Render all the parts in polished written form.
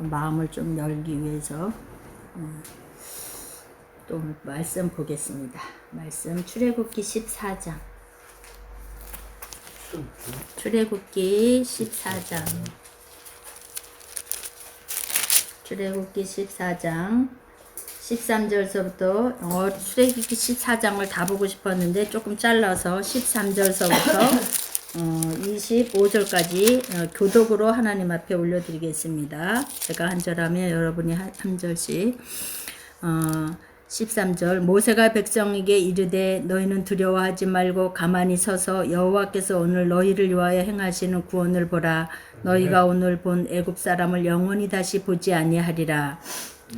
마음을 좀 열기 위해서 또 말씀 보겠습니다. 말씀 출애굽기 14장. 출애굽기 14장. 출애굽기 14장 13절서부터 출애굽기 14장을 다 보고 싶었는데 조금 잘라서 13절서부터 25절까지 교독으로 하나님 앞에 올려드리겠습니다. 제가 한 절하면 여러분이 한 절씩. 13절 모세가 백성에게 이르되 너희는 두려워하지 말고 가만히 서서 여호와께서 오늘 너희를 위하여 행하시는 구원을 보라. 너희가 오늘 본 애굽 사람을 영원히 다시 보지 아니하리라.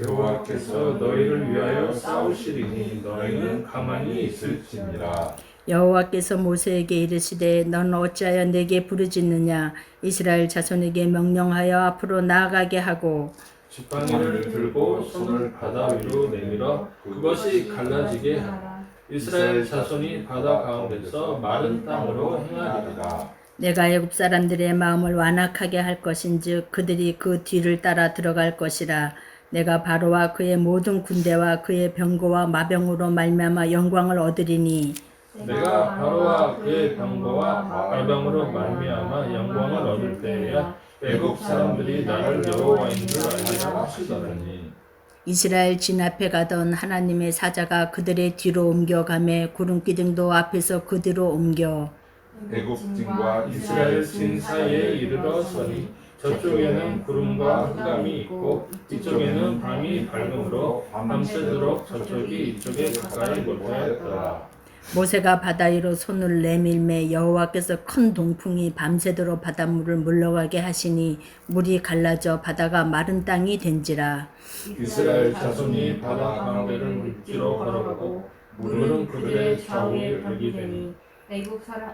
여호와께서 너희를 위하여 싸우시리니 너희는 가만히 있을지니라. 여호와께서 모세에게 이르시되 너는 어찌하여 내게 부르짖느냐. 이스라엘 자손에게 명령하여 앞으로 나아가게 하고 지팡이를 들고 손을 바다 위로 내밀어 그것이 갈라지게 하라. 이스라엘 자손이 바다 가운데서 마른 땅으로 행하리라. 내가 애굽 사람들의 마음을 완악하게 할 것인즉 그들이 그 뒤를 따라 들어갈 것이라. 내가 바로와 그의 모든 군대와 그의 병거와 마병으로 말미암아 영광을 얻으리니 내가 바로와 그의 병거와 마병으로 말미암아 영광을 얻을 때에야 애굽 사람들이 나를 여호와인 줄 알리라 하시더니 이스라엘 진 앞에 가던 하나님의 사자가 그들의 뒤로 옮겨가매 구름 기둥도 앞에서 그 뒤로 옮겨 애굽 진과 이스라엘 진 사이에 이르러 서니 저쪽에는 구름과 흑암이 있고 이쪽에는 밤이 밝음으로 밤새도록 저쪽이 이쪽에 가까이 못하였더라. 모세가 바다 위로 손을 내밀매 여호와께서 큰 동풍이 밤새도록 바닷물을 물러가게 하시니 물이 갈라져 바다가 마른 땅이 된지라. 이스라엘 자손이 바다 가운데를 물지로 걸어가고 물은 그들의 좌우에 벽이 되니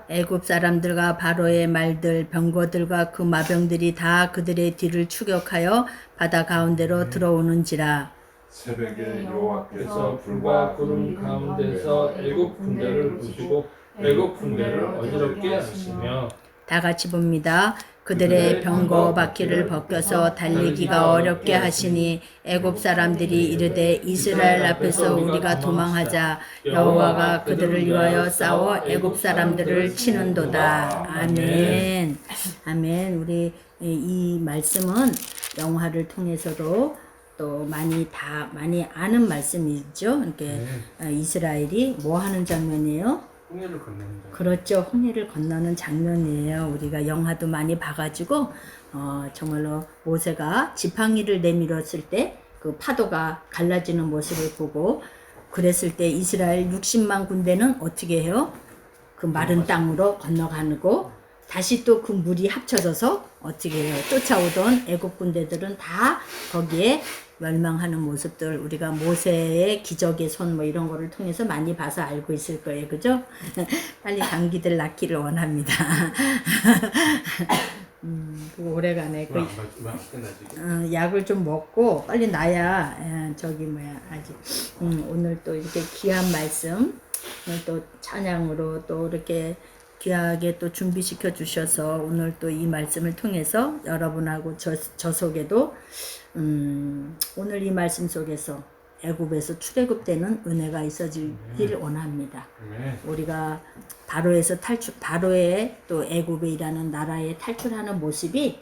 애굽 사람들과 바로의 말들 병거들과 그 마병들이 다 그들의 뒤를 추격하여 바다 가운데로 들어오는지라. 새벽에 여호와께서 불과 구름 가운데서 애굽 군대를 부시고 애굽 군대를 어지럽게 하시며 다 같이 봅니다. 그들의 병거 바퀴를 벗겨서 달리기가 어렵게 하시니 애굽 사람들이 이르되 이스라엘 앞에서 우리가 도망하자. 여호와가 그들을 위하여 싸워 애굽 사람들을 치는도다. 아멘. 아멘. 우리 이 말씀은 영화를 통해서도 또 많이 아는 말씀이죠. 이렇게 이스라엘이 뭐 하는 장면이에요? 홍해를 건너는 장. 그렇죠. 홍해를 건너는 장면이에요. 우리가 영화도 많이 봐가지고 정말로 모세가 지팡이를 내밀었을 때 그 파도가 갈라지는 모습을 보고 그랬을 때 이스라엘 60만 군대는 어떻게 해요? 그 마른 땅으로 건너가고 다시 또 그 물이 합쳐져서 어떻게 해요? 쫓아오던 애국 군대들은 다 거기에 멸망하는 모습들 우리가 모세의 기적의 손 뭐 이런 거를 통해서 많이 봐서 알고 있을 거예요. 그죠? 빨리 감기들 낫기를 원합니다. 오래가네. 약을 좀 먹고 빨리 나야 아직 오늘 또 이렇게 귀한 말씀 오늘 또 찬양으로 또 이렇게 귀하게 또 준비시켜 주셔서 오늘 또 이 말씀을 통해서 여러분하고 저 속에도 오늘 이 말씀 속에서 애굽에서 출애굽되는 은혜가 있어지길 원합니다. 우리가 바로의 또 애굽이라는 나라에 탈출하는 모습이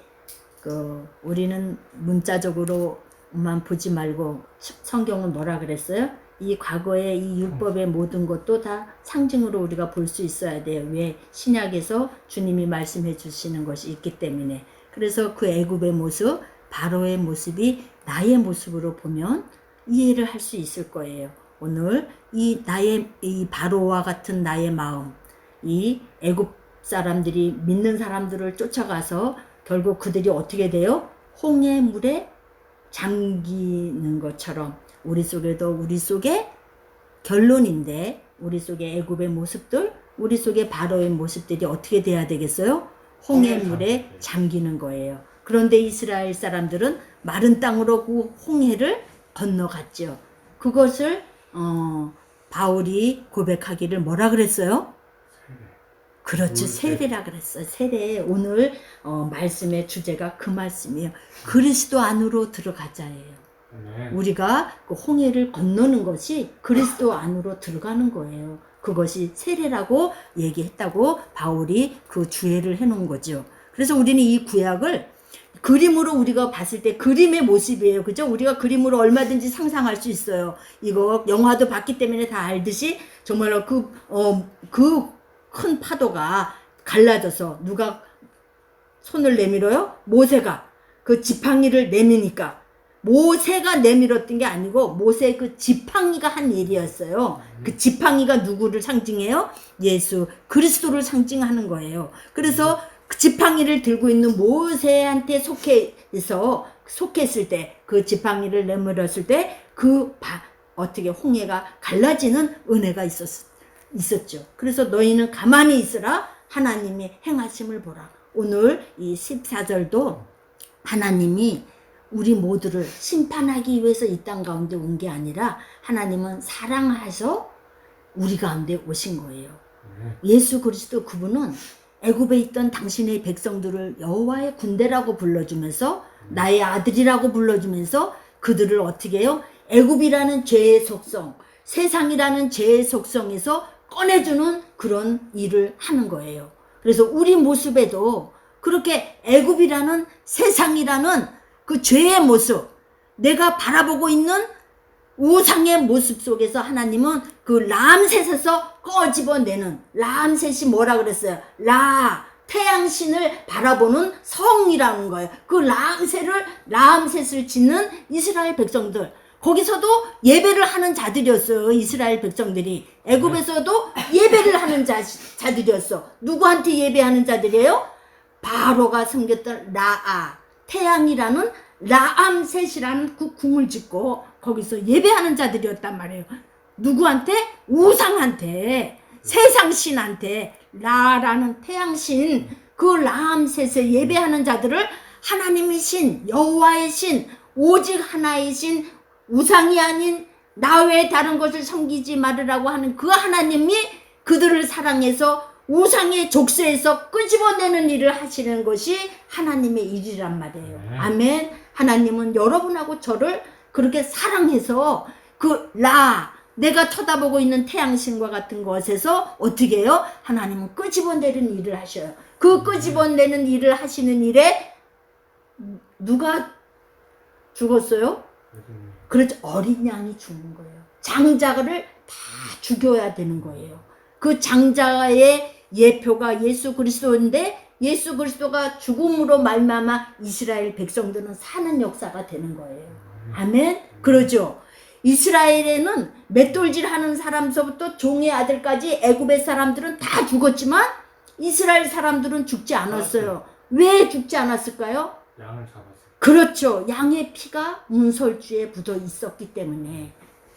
우리는 문자적으로만 보지 말고 성경은 뭐라 그랬어요? 이 과거의 이 율법의 모든 것도 다 상징으로 우리가 볼 수 있어야 돼요. 왜? 신약에서 주님이 말씀해 주시는 것이 있기 때문에. 그래서 그 애굽의 모습, 바로의 모습이 나의 모습으로 보면 이해를 할 수 있을 거예요. 오늘 이 바로와 같은 나의 마음, 이 애굽 사람들이 믿는 사람들을 쫓아가서 결국 그들이 어떻게 돼요? 홍해 물에 잠기는 것처럼 우리 속에 결론인데 우리 속에 애굽의 모습들, 우리 속에 바로의 모습들이 어떻게 돼야 되겠어요? 홍해물에 잠기는 거예요. 그런데 이스라엘 사람들은 마른 땅으로 그 홍해를 건너갔죠. 그것을 바울이 고백하기를 뭐라 그랬어요? 그렇죠. 세례라 그랬어요. 세례. 오늘 말씀의 주제가 그 말씀이에요. 그리스도 안으로 들어가자예요. 아멘. 우리가 그 홍해를 건너는 것이 그리스도 안으로 들어가는 거예요. 그것이 세례라고 얘기했다고 바울이 그 주해를 해놓은 거죠. 그래서 우리는 이 구약을 그림으로 우리가 봤을 때 그림의 모습이에요. 그죠? 우리가 그림으로 얼마든지 상상할 수 있어요. 이거 영화도 봤기 때문에 다 알듯이 정말로 그 큰 파도가 갈라져서 누가 손을 내밀어요? 모세가 그 지팡이를 내미니까 모세가 내밀었던 게 아니고 모세 그 지팡이가 한 일이었어요. 그 지팡이가 누구를 상징해요? 예수 그리스도를 상징하는 거예요. 그래서 그 지팡이를 들고 있는 모세한테 속했을 때 그 지팡이를 내밀었을 때 어떻게 홍해가 갈라지는 은혜가 있었죠. 그래서 너희는 가만히 있으라 하나님이 행하심을 보라. 오늘 이 14절도 하나님이 우리 모두를 심판하기 위해서 이 땅 가운데 온 게 아니라 하나님은 사랑하셔서 우리 가운데 오신 거예요. 예수 그리스도 그분은 애굽에 있던 당신의 백성들을 여호와의 군대라고 불러주면서 나의 아들이라고 불러주면서 그들을 어떻게 해요? 애굽이라는 죄의 속성, 세상이라는 죄의 속성에서 꺼내주는 그런 일을 하는 거예요. 그래서 우리 모습에도 그렇게 애굽이라는 세상이라는 그 죄의 모습, 내가 바라보고 있는 우상의 모습 속에서 하나님은 그 람셋에서 꺼집어내는, 람셋이 뭐라 그랬어요? 태양신을 바라보는 성이라는 거예요. 그 람셋을 짓는 이스라엘 백성들, 거기서도 예배를 하는 자들이었어요. 이스라엘 백성들이 애굽에서도 예배를 하는 자들이었어. 누구한테 예배하는 자들이에요? 바로가 섬겼던 태양이라는 라암셋이라는 그 궁을 짓고 거기서 예배하는 자들이었단 말이에요. 누구한테? 우상한테, 세상신한테. 라라는 태양신, 그 라암셋에 예배하는 자들을 하나님의 신, 여호와의 신, 오직 하나의 신, 우상이 아닌 나 외에 다른 것을 섬기지 말으라고 하는 그 하나님이 그들을 사랑해서 우상의 족쇄에서 끄집어내는 일을 하시는 것이 하나님의 일이란 말이에요. 아멘. 하나님은 여러분하고 저를 그렇게 사랑해서 내가 쳐다보고 있는 태양신과 같은 것에서 어떻게 해요? 하나님은 끄집어내는 일을 하셔요. 그 끄집어내는 일을 하시는 일에 누가 죽었어요? 그렇죠. 어린 양이 죽는 거예요. 장자를 다 죽여야 되는 거예요. 그 장자의 예표가 예수 그리스도인데 예수 그리스도가 죽음으로 말미암아 이스라엘 백성들은 사는 역사가 되는 거예요. 아멘. 그러죠. 이스라엘에는 맷돌질하는 사람서부터 종의 아들까지 애굽의 사람들은 다 죽었지만 이스라엘 사람들은 죽지 않았어요. 왜 죽지 않았을까요? 양을 잡았어요. 그렇죠. 양의 피가 문설주에 묻어 있었기 때문에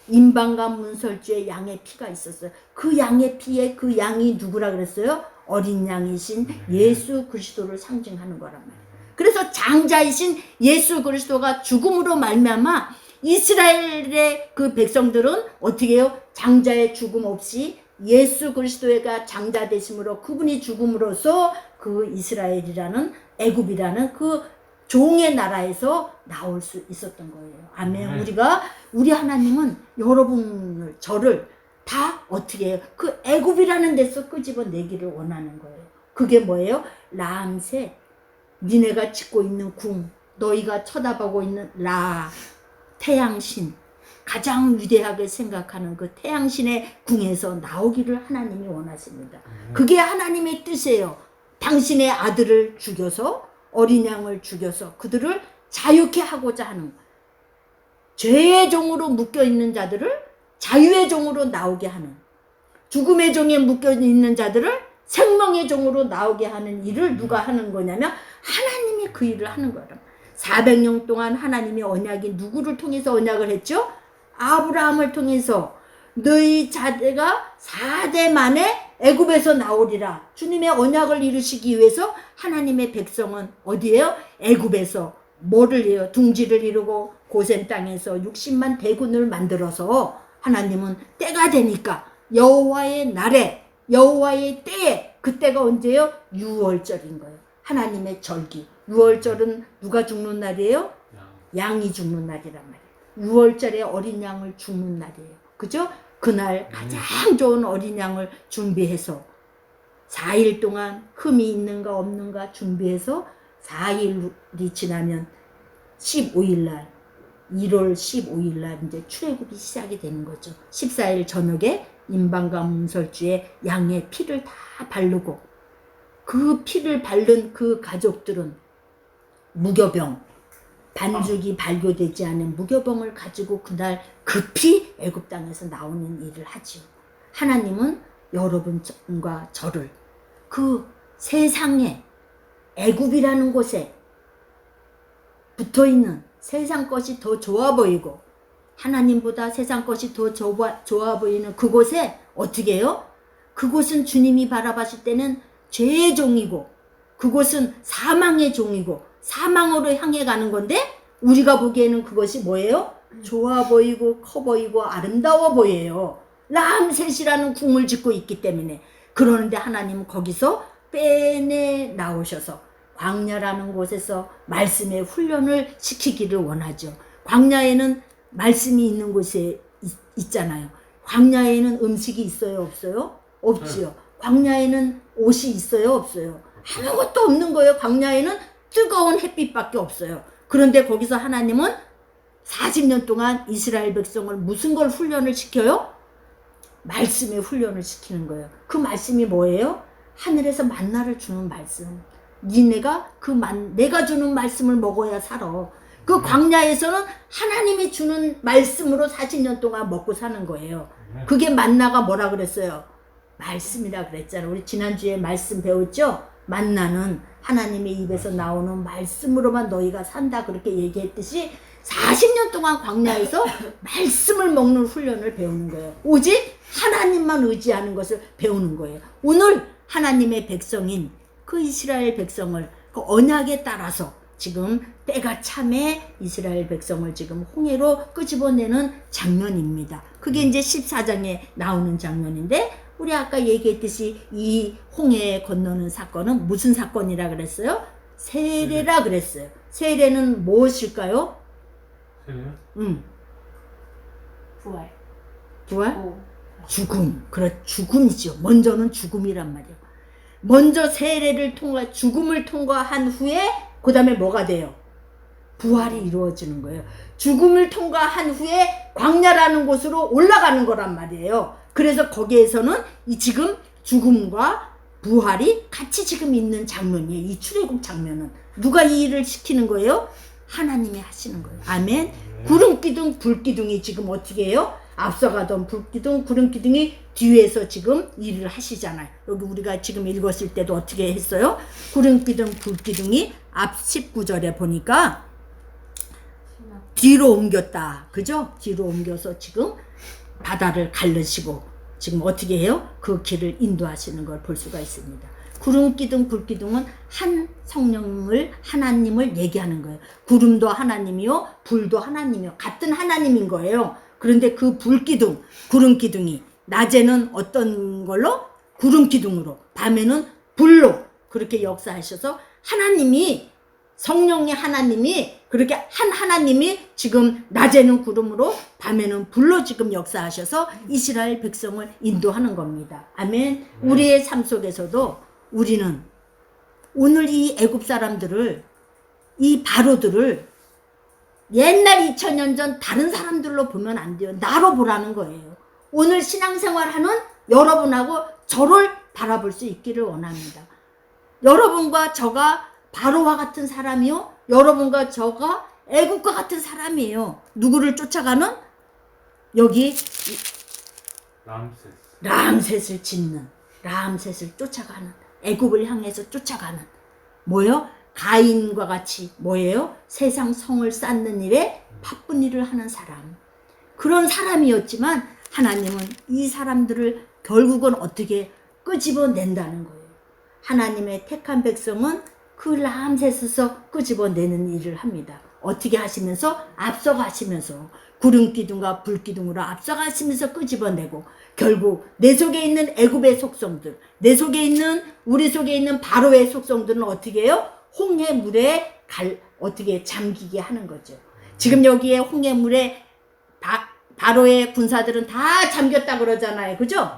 임방과 문설주에 양의 피가 있었어요. 그 양의 피에 그 양이 누구라 그랬어요? 어린 양이신 예수 그리스도를 상징하는 거란 말이에요. 그래서 장자이신 예수 그리스도가 죽음으로 말미암아 이스라엘의 그 백성들은 어떻게 해요? 장자의 죽음 없이 예수 그리스도가 장자 되심으로 그분이 죽음으로써 그 이스라엘이라는 애굽이라는 그 종의 나라에서 나올 수 있었던 거예요. 아멘. 우리 하나님은 여러분을, 저를 다 어떻게 해요? 그 애굽이라는 데서 끄집어내기를 원하는 거예요. 그게 뭐예요? 람셋, 니네가 짓고 있는 궁, 너희가 쳐다보고 있는 태양신, 가장 위대하게 생각하는 그 태양신의 궁에서 나오기를 하나님이 원하십니다. 그게 하나님의 뜻이에요. 당신의 아들을 죽여서, 어린 양을 죽여서 그들을 자유케 하고자 하는, 죄의 종으로 묶여있는 자들을 자유의 종으로 나오게 하는, 죽음의 종에 묶여있는 자들을 생명의 종으로 나오게 하는 일을 누가 하는 거냐면 하나님이 그 일을 하는 거예요. 400년 동안 하나님의 언약이 누구를 통해서 언약을 했죠? 아브라함을 통해서 너희 자대가 4대 만에 애굽에서 나오리라. 주님의 언약을 이루시기 위해서 하나님의 백성은 어디에요? 애굽에서 뭐를 해요? 둥지를 이루고 고센 땅에서 60만 대군을 만들어서 하나님은 때가 되니까 여호와의 날에, 여호와의 때에 그때가 언제요? 6월절인 거예요. 하나님의 절기. 6월절은 누가 죽는 날이에요? 양이 죽는 날이란 말이에요. 6월절에 어린 양을 죽는 날이에요. 그죠? 그날 가장 좋은 어린 양을 준비해서 4일 동안 흠이 있는가 없는가 준비해서 4일이 지나면 15일 날 1월 15일 날 이제 출애굽이 시작이 되는 거죠. 14일 저녁에 임방과 문설주에 양의 피를 다 바르고 그 피를 바른 그 가족들은 무교병, 반죽이 발교되지 않은 무교병을 가지고 그날 급히 애굽 땅에서 나오는 일을 하지요. 하나님은 여러분과 저를 그 세상에 애굽이라는 곳에 붙어있는 세상 것이 더 좋아 보이고 하나님보다 세상 것이 더 좋아 보이는 그곳에 어떻게 해요? 그곳은 주님이 바라봤을 때는 죄의 종이고 그곳은 사망의 종이고 사망으로 향해 가는 건데 우리가 보기에는 그것이 뭐예요? 좋아 보이고 커 보이고 아름다워 보여요. 람셋이라는 궁을 짓고 있기 때문에. 그러는데 하나님은 거기서 빼내 나오셔서 광야라는 곳에서 말씀의 훈련을 시키기를 원하죠. 광야에는 말씀이 있는 곳에 있잖아요. 광야에는 음식이 있어요, 없어요? 없지요. 광야에는 옷이 있어요, 없어요? 아무것도 없는 거예요. 광야에는 뜨거운 햇빛밖에 없어요. 그런데 거기서 하나님은 40년 동안 이스라엘 백성을 무슨 걸 훈련을 시켜요? 말씀의 훈련을 시키는 거예요. 그 말씀이 뭐예요? 하늘에서 만나를 주는 말씀. 니네가 내가 주는 말씀을 먹어야 살아. 그 광야에서는 하나님이 주는 말씀으로 40년 동안 먹고 사는 거예요. 그게 만나가 뭐라 그랬어요? 말씀이라 그랬잖아요. 우리 지난주에 말씀 배웠죠? 만나는 하나님의 입에서 나오는 말씀으로만 너희가 산다 그렇게 얘기했듯이 40년 동안 광야에서 말씀을 먹는 훈련을 배우는 거예요. 오직 하나님만 의지하는 것을 배우는 거예요. 오늘 하나님의 백성인 그 이스라엘 백성을 그 언약에 따라서 지금 때가 참에 이스라엘 백성을 지금 홍해로 끄집어내는 장면입니다. 그게 이제 14장에 나오는 장면인데 우리 아까 얘기했듯이 이 홍해 건너는 사건은 무슨 사건이라 그랬어요? 세례라 그랬어요. 세례는 무엇일까요? 세례요? 부활. 부활? 죽음. 죽음이죠. 먼저는 죽음이란 말이에요. 먼저 세례를 죽음을 통과한 후에 그 다음에 뭐가 돼요? 부활이 이루어지는 거예요. 죽음을 통과한 후에 광야라는 곳으로 올라가는 거란 말이에요. 그래서 거기에서는 지금 죽음과 부활이 같이 지금 있는 장면이에요. 이 출애굽 장면은. 누가 이 일을 시키는 거예요? 하나님이 하시는 거예요. 아멘. 구름기둥, 불기둥이 지금 어떻게 해요? 앞서가던 불기둥, 구름기둥이 뒤에서 지금 일을 하시잖아요. 여기 우리가 지금 읽었을 때도 어떻게 했어요? 구름기둥, 불기둥이 앞 19절에 보니까 뒤로 옮겼다. 그죠? 뒤로 옮겨서 지금 바다를 가르시고 지금 어떻게 해요? 그 길을 인도하시는 걸 볼 수가 있습니다. 구름기둥, 불기둥은 한 성령을 하나님을 얘기하는 거예요. 구름도 하나님이요, 불도 하나님이요. 같은 하나님인 거예요. 그런데 그 불기둥, 구름기둥이 낮에는 어떤 걸로? 구름기둥으로, 밤에는 불로 그렇게 역사하셔서 하나님이 성령의 하나님이 그렇게 한 하나님이 지금 낮에는 구름으로 밤에는 불로 지금 역사하셔서 이스라엘 백성을 인도하는 겁니다. 아멘. 우리의 삶 속에서도 우리는 오늘 이 애굽 사람들을 이 바로들을 옛날 2000년 전 다른 사람들로 보면 안 돼요. 나로 보라는 거예요. 오늘 신앙생활하는 여러분하고 저를 바라볼 수 있기를 원합니다. 여러분과 저가 바로와 같은 사람이요. 여러분과 저가 애국과 같은 사람이에요. 누구를 쫓아가는? 여기 람셋을 짓는, 람셋을 쫓아가는, 애국을 향해서 쫓아가는 뭐예요? 가인과 같이 뭐예요? 세상 성을 쌓는 일에 바쁜 일을 하는 사람. 그런 사람이었지만 하나님은 이 사람들을 결국은 어떻게 끄집어낸다는 거예요. 하나님의 택한 백성은 그 람셋에서 끄집어내는 일을 합니다. 어떻게 하시면서 앞서가시면서 구름 기둥과 불 기둥으로 앞서가시면서 끄집어내고 결국 내 속에 있는 애굽의 속성들, 내 속에 있는 우리 속에 있는 바로의 속성들은 어떻게 해요? 홍해물에 어떻게 잠기게 하는 거죠. 지금 여기에 홍해물에 바로의 군사들은 다 잠겼다 그러잖아요. 그죠?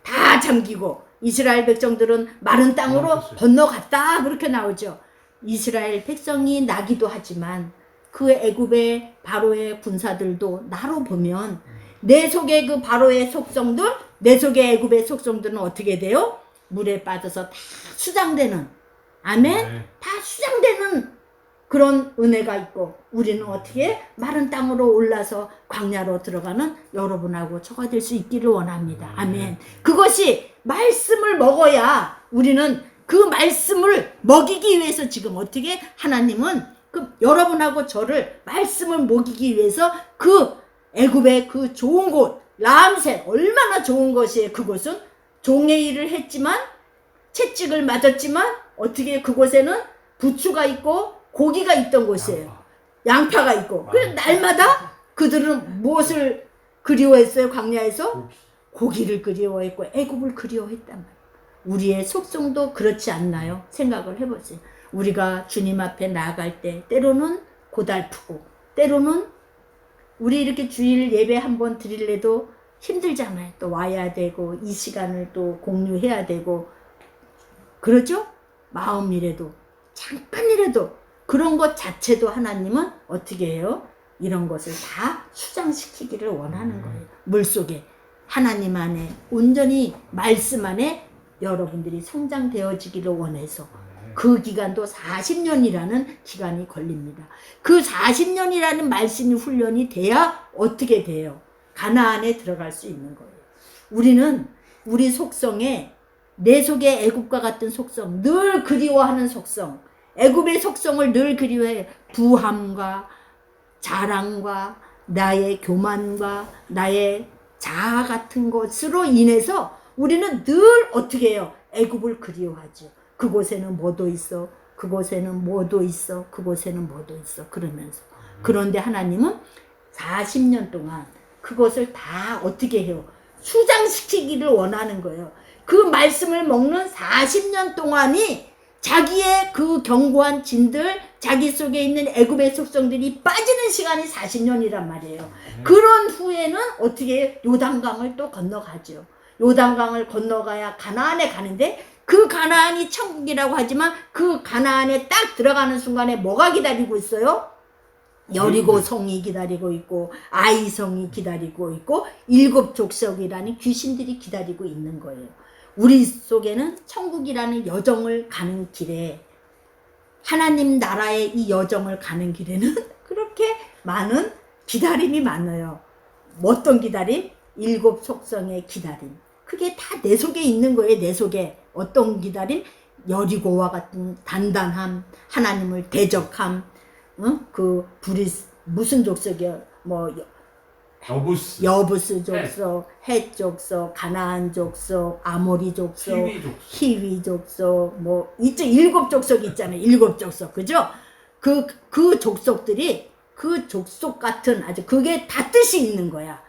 다 잠기고 이스라엘 백성들은 마른 땅으로 건너갔다 그렇게 나오죠. 이스라엘 백성이 나기도 하지만 그 애굽의 바로의 군사들도 나로 보면 내 속에 그 바로의 속성들, 내 속에 애굽의 속성들은 어떻게 돼요? 물에 빠져서 다 수장되는, 아멘? 다 수장되는 그런 은혜가 있고 우리는 어떻게 마른 땅으로 올라서 광야로 들어가는 여러분하고 저가 될 수 있기를 원합니다. 아멘. 그것이 말씀을 먹어야 우리는 그 말씀을 먹이기 위해서 지금 어떻게 하나님은 그 여러분하고 저를 말씀을 먹이기 위해서 그 애굽의 그 좋은 곳 람셋 얼마나 좋은 것이에요. 그곳은 종의 일을 했지만 채찍을 맞았지만 어떻게 그곳에는 부추가 있고 고기가 있던 곳이에요. 양파가 있고. 그래서 날마다 그들은 무엇을 그리워했어요? 광야에서? 고기를 그리워했고 애굽을 그리워했단 말이에요. 우리의 속성도 그렇지 않나요? 생각을 해보세요. 우리가 주님 앞에 나아갈 때 때로는 고달프고 때로는 우리 이렇게 주일 예배 한번 드릴래도 힘들잖아요. 또 와야 되고 이 시간을 또 공유해야 되고 그러죠? 마음이라도 잠깐이라도 그런 것 자체도 하나님은 어떻게 해요? 이런 것을 다 수장시키기를 원하는 거예요. 물속에 하나님 안에 온전히 말씀 안에 여러분들이 성장되어지기를 원해서 그 기간도 40년이라는 기간이 걸립니다. 그 40년이라는 말씀이 훈련이 돼야 어떻게 돼요? 가나안에 들어갈 수 있는 거예요. 우리는 우리 속성에 내 속에 애굽과 같은 속성, 늘 그리워하는 속성, 애굽의 속성을 늘 그리워해. 부함과 자랑과 나의 교만과 나의 자아 같은 것으로 인해서 우리는 늘 어떻게 해요? 애굽을 그리워하죠. 그곳에는 뭐도 있어, 그곳에는 뭐도 있어, 그곳에는 뭐도 있어 그러면서. 그런데 하나님은 40년 동안 그것을 다 어떻게 해요? 수장시키기를 원하는 거예요. 그 말씀을 먹는 40년 동안이 자기의 그 견고한 진들, 자기 속에 있는 애굽의 속성들이 빠지는 시간이 40년이란 말이에요. 그런 후에는 어떻게 요단강을 또 건너가죠. 요단강을 건너가야 가나안에 가는데 그 가나안이 천국이라고 하지만 그 가나안에 딱 들어가는 순간에 뭐가 기다리고 있어요? 여리고 성이 기다리고 있고 아이 성이 기다리고 있고 7 족속이라는 귀신들이 기다리고 있는 거예요. 우리 속에는 천국이라는 여정을 가는 길에 하나님 나라의 이 여정을 가는 길에는 그렇게 많은 기다림이 많아요. 어떤 기다림? 7 속성의 기다림. 그게 다 내 속에 있는 거예요. 내 속에. 어떤 기다림? 여리고와 같은 단단함, 하나님을 대적함, 그 불이 무슨 족속이요? 뭐 여부스 족속, 헷 족속, 가나안 족속, 아모리 족속, 히위 족속, 뭐 이쪽 7 족속이 있잖아요. 7 족속, 그죠? 그 족속들이 그 족속 같은 아주 그게 다 뜻이 있는 거야.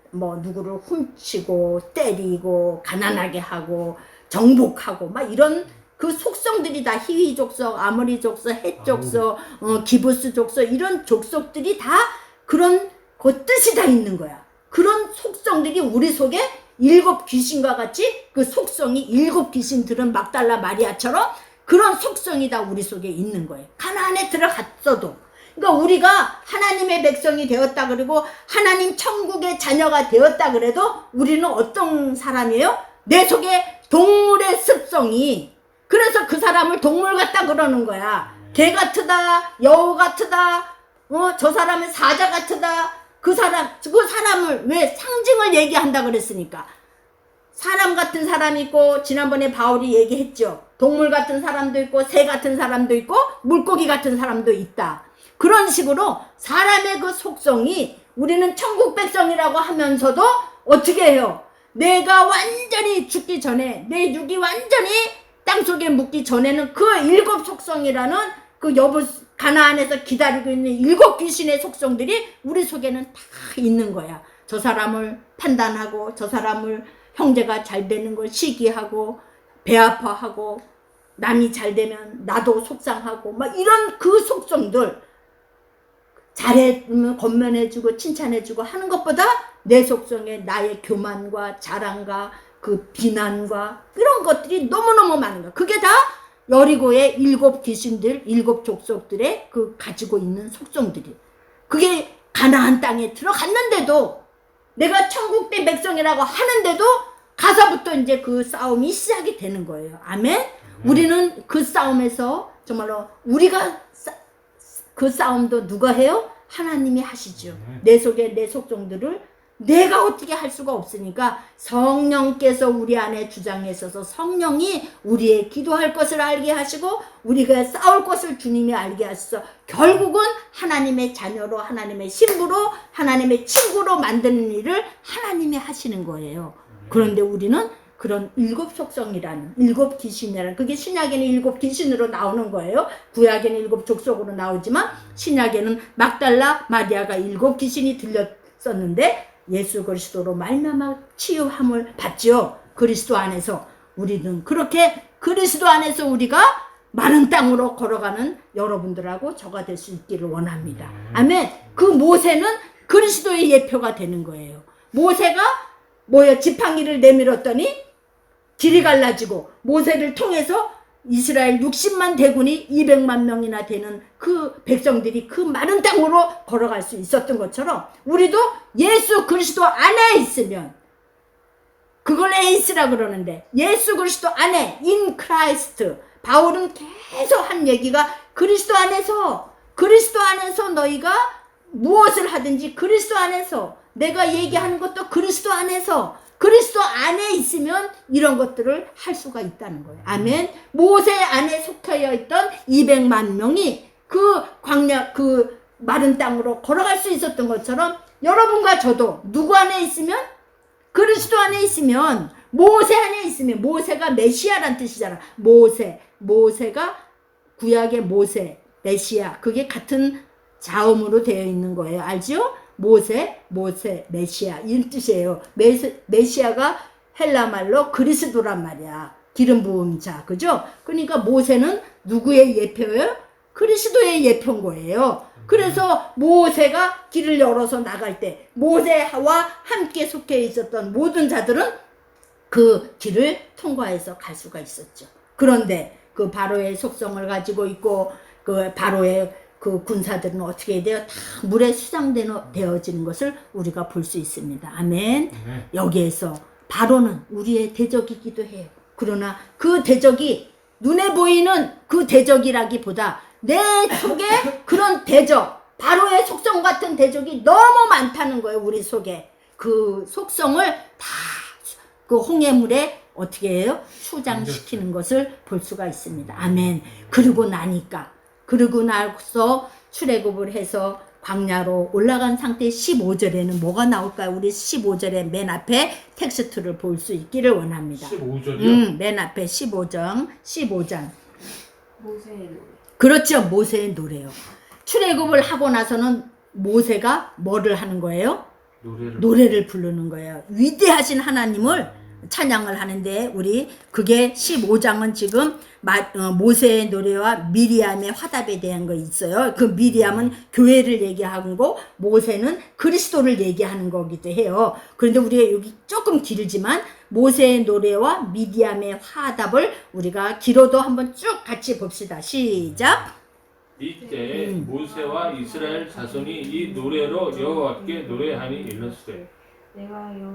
뭐 누구를 훔치고 때리고 가난하게 하고 정복하고 막 이런 그 속성들이 다 히위 족속, 아모리 족속, 헷 족속, 기부스 족속 이런 족속들이 다 그런 그 뜻이 다 있는 거야. 그런 속성들이 우리 속에 7 귀신과 같이 그 속성이 7 귀신들은 막달라 마리아처럼 그런 속성이 다 우리 속에 있는 거예요. 가나안에 들어갔어도. 그러니까 우리가 하나님의 백성이 되었다 그러고 하나님 천국의 자녀가 되었다 그래도 우리는 어떤 사람이에요? 내 속에 동물의 습성이. 그래서 그 사람을 동물 같다 그러는 거야. 개 같으다, 여우 같으다, 저 사람은 사자 같으다. 그 사람을 왜 상징을 얘기한다 그랬으니까. 사람 같은 사람이 있고 지난번에 바울이 얘기했죠. 동물 같은 사람도 있고 새 같은 사람도 있고 물고기 같은 사람도 있다. 그런 식으로 사람의 그 속성이 우리는 천국 백성이라고 하면서도 어떻게 해요? 내가 완전히 죽기 전에 내 육이 완전히 땅속에 묻기 전에는 그 7 속성이라는 그 가나안에서 기다리고 있는 7 귀신의 속성들이 우리 속에는 다 있는 거야. 저 사람을 판단하고, 저 사람을 형제가 잘 되는 걸 시기하고, 배 아파하고, 남이 잘 되면 나도 속상하고, 막 이런 그 속성들, 잘해주면 건면해주고 칭찬해주고 하는 것보다 내 속성에 나의 교만과 자랑과 그 비난과 이런 것들이 너무너무 많은 거야. 그게 다 여리고의 7 귀신들, 7 족속들의 그 가지고 있는 속성들이. 그게 가나안 땅에 들어갔는데도, 내가 천국의 백성이라고 하는데도 가서부터 이제 그 싸움이 시작이 되는 거예요. 아멘? 우리는 그 싸움에서 정말로 우리가 그 싸움도 누가 해요? 하나님이 하시죠. 내 속에 내 속성들을 내가 어떻게 할 수가 없으니까 성령께서 우리 안에 주장해 있어서 성령이 우리의 기도할 것을 알게 하시고 우리가 싸울 것을 주님이 알게 하셔서 결국은 하나님의 자녀로, 하나님의 신부로, 하나님의 친구로 만드는 일을 하나님이 하시는 거예요. 그런데 우리는 그런 7 속성이라는, 7 귀신이라는, 그게 신약에는 7 귀신으로 나오는 거예요. 구약에는 7 족속으로 나오지만 신약에는 막달라 마리아가 7 귀신이 들렸었는데 예수 그리스도로 말미암아 치유함을 받지요. 그리스도 안에서 우리는 그렇게 그리스도 안에서 우리가 마른 땅으로 걸어가는 여러분들하고 저가 될 수 있기를 원합니다. 아멘. 그 모세는 그리스도의 예표가 되는 거예요. 모세가 지팡이를 내밀었더니 길이 갈라지고 모세를 통해서 이스라엘 60만 대군이 200만 명이나 되는 그 백성들이 그 마른 땅으로 걸어갈 수 있었던 것처럼 우리도 예수 그리스도 안에 있으면, 그걸 에이스라 그러는데 예수 그리스도 안에, in Christ, 바울은 계속 한 얘기가 그리스도 안에서 너희가 무엇을 하든지 그리스도 안에서, 내가 얘기하는 것도 그리스도 안에서, 그리스도 안에 있으면 이런 것들을 할 수가 있다는 거예요. 아멘. 모세 안에 속하여 있던 200만 명이 그 광야, 그 마른 땅으로 걸어갈 수 있었던 것처럼 여러분과 저도 누구 안에 있으면, 그리스도 안에 있으면, 모세 안에 있으면, 모세가 메시아란 뜻이잖아. 모세가 구약의 모세, 메시아, 그게 같은 자음으로 되어 있는 거예요. 알죠? 모세, 메시아, 이 뜻이에요. 메시아가 헬라 말로 그리스도란 말이야. 기름 부은 자, 그죠? 그러니까 모세는 누구의 예표예요? 그리스도의 예표인 거예요. 그래서 모세가 길을 열어서 나갈 때 모세와 함께 속해 있었던 모든 자들은 그 길을 통과해서 갈 수가 있었죠. 그런데 그 바로의 속성을 가지고 있고 그 바로의 그 군사들은 어떻게 돼요? 다 물에 수장되어지는 것을 우리가 볼 수 있습니다. 아멘. 여기에서 바로는 우리의 대적이기도 해요. 그러나 그 대적이 눈에 보이는 그 대적이라기보다 내 속에 그런 대적, 바로의 속성 같은 대적이 너무 많다는 거예요. 우리 속에. 그 속성을 다 그 홍해물에 어떻게 해요? 수장시키는 것을 볼 수가 있습니다. 아멘. 그러고 나서 출애굽을 해서 광야로 올라간 상태 15절에는 뭐가 나올까요? 우리 15절에 맨 앞에 텍스트를 볼 수 있기를 원합니다. 15절이요? 맨 앞에 15장. 모세의 노래. 그렇죠. 모세의 노래요. 출애굽을 하고 나서는 모세가 뭐를 하는 거예요? 노래를 부르는 거예요. 위대하신 하나님을 찬양을 하는데 우리 그게 15장은 지금 모세의 노래와 미리암의 화답에 대한 거 있어요. 그 미리암은 교회를 얘기하고 모세는 그리스도를 얘기하는 거기도 해요. 그런데 우리가 여기 조금 길지만 모세의 노래와 미리암의 화답을 우리가 길어도 한번 쭉 같이 봅시다. 시작. 이때 모세와 이스라엘 자손이 이 노래로 여호와께 노래하니 이르되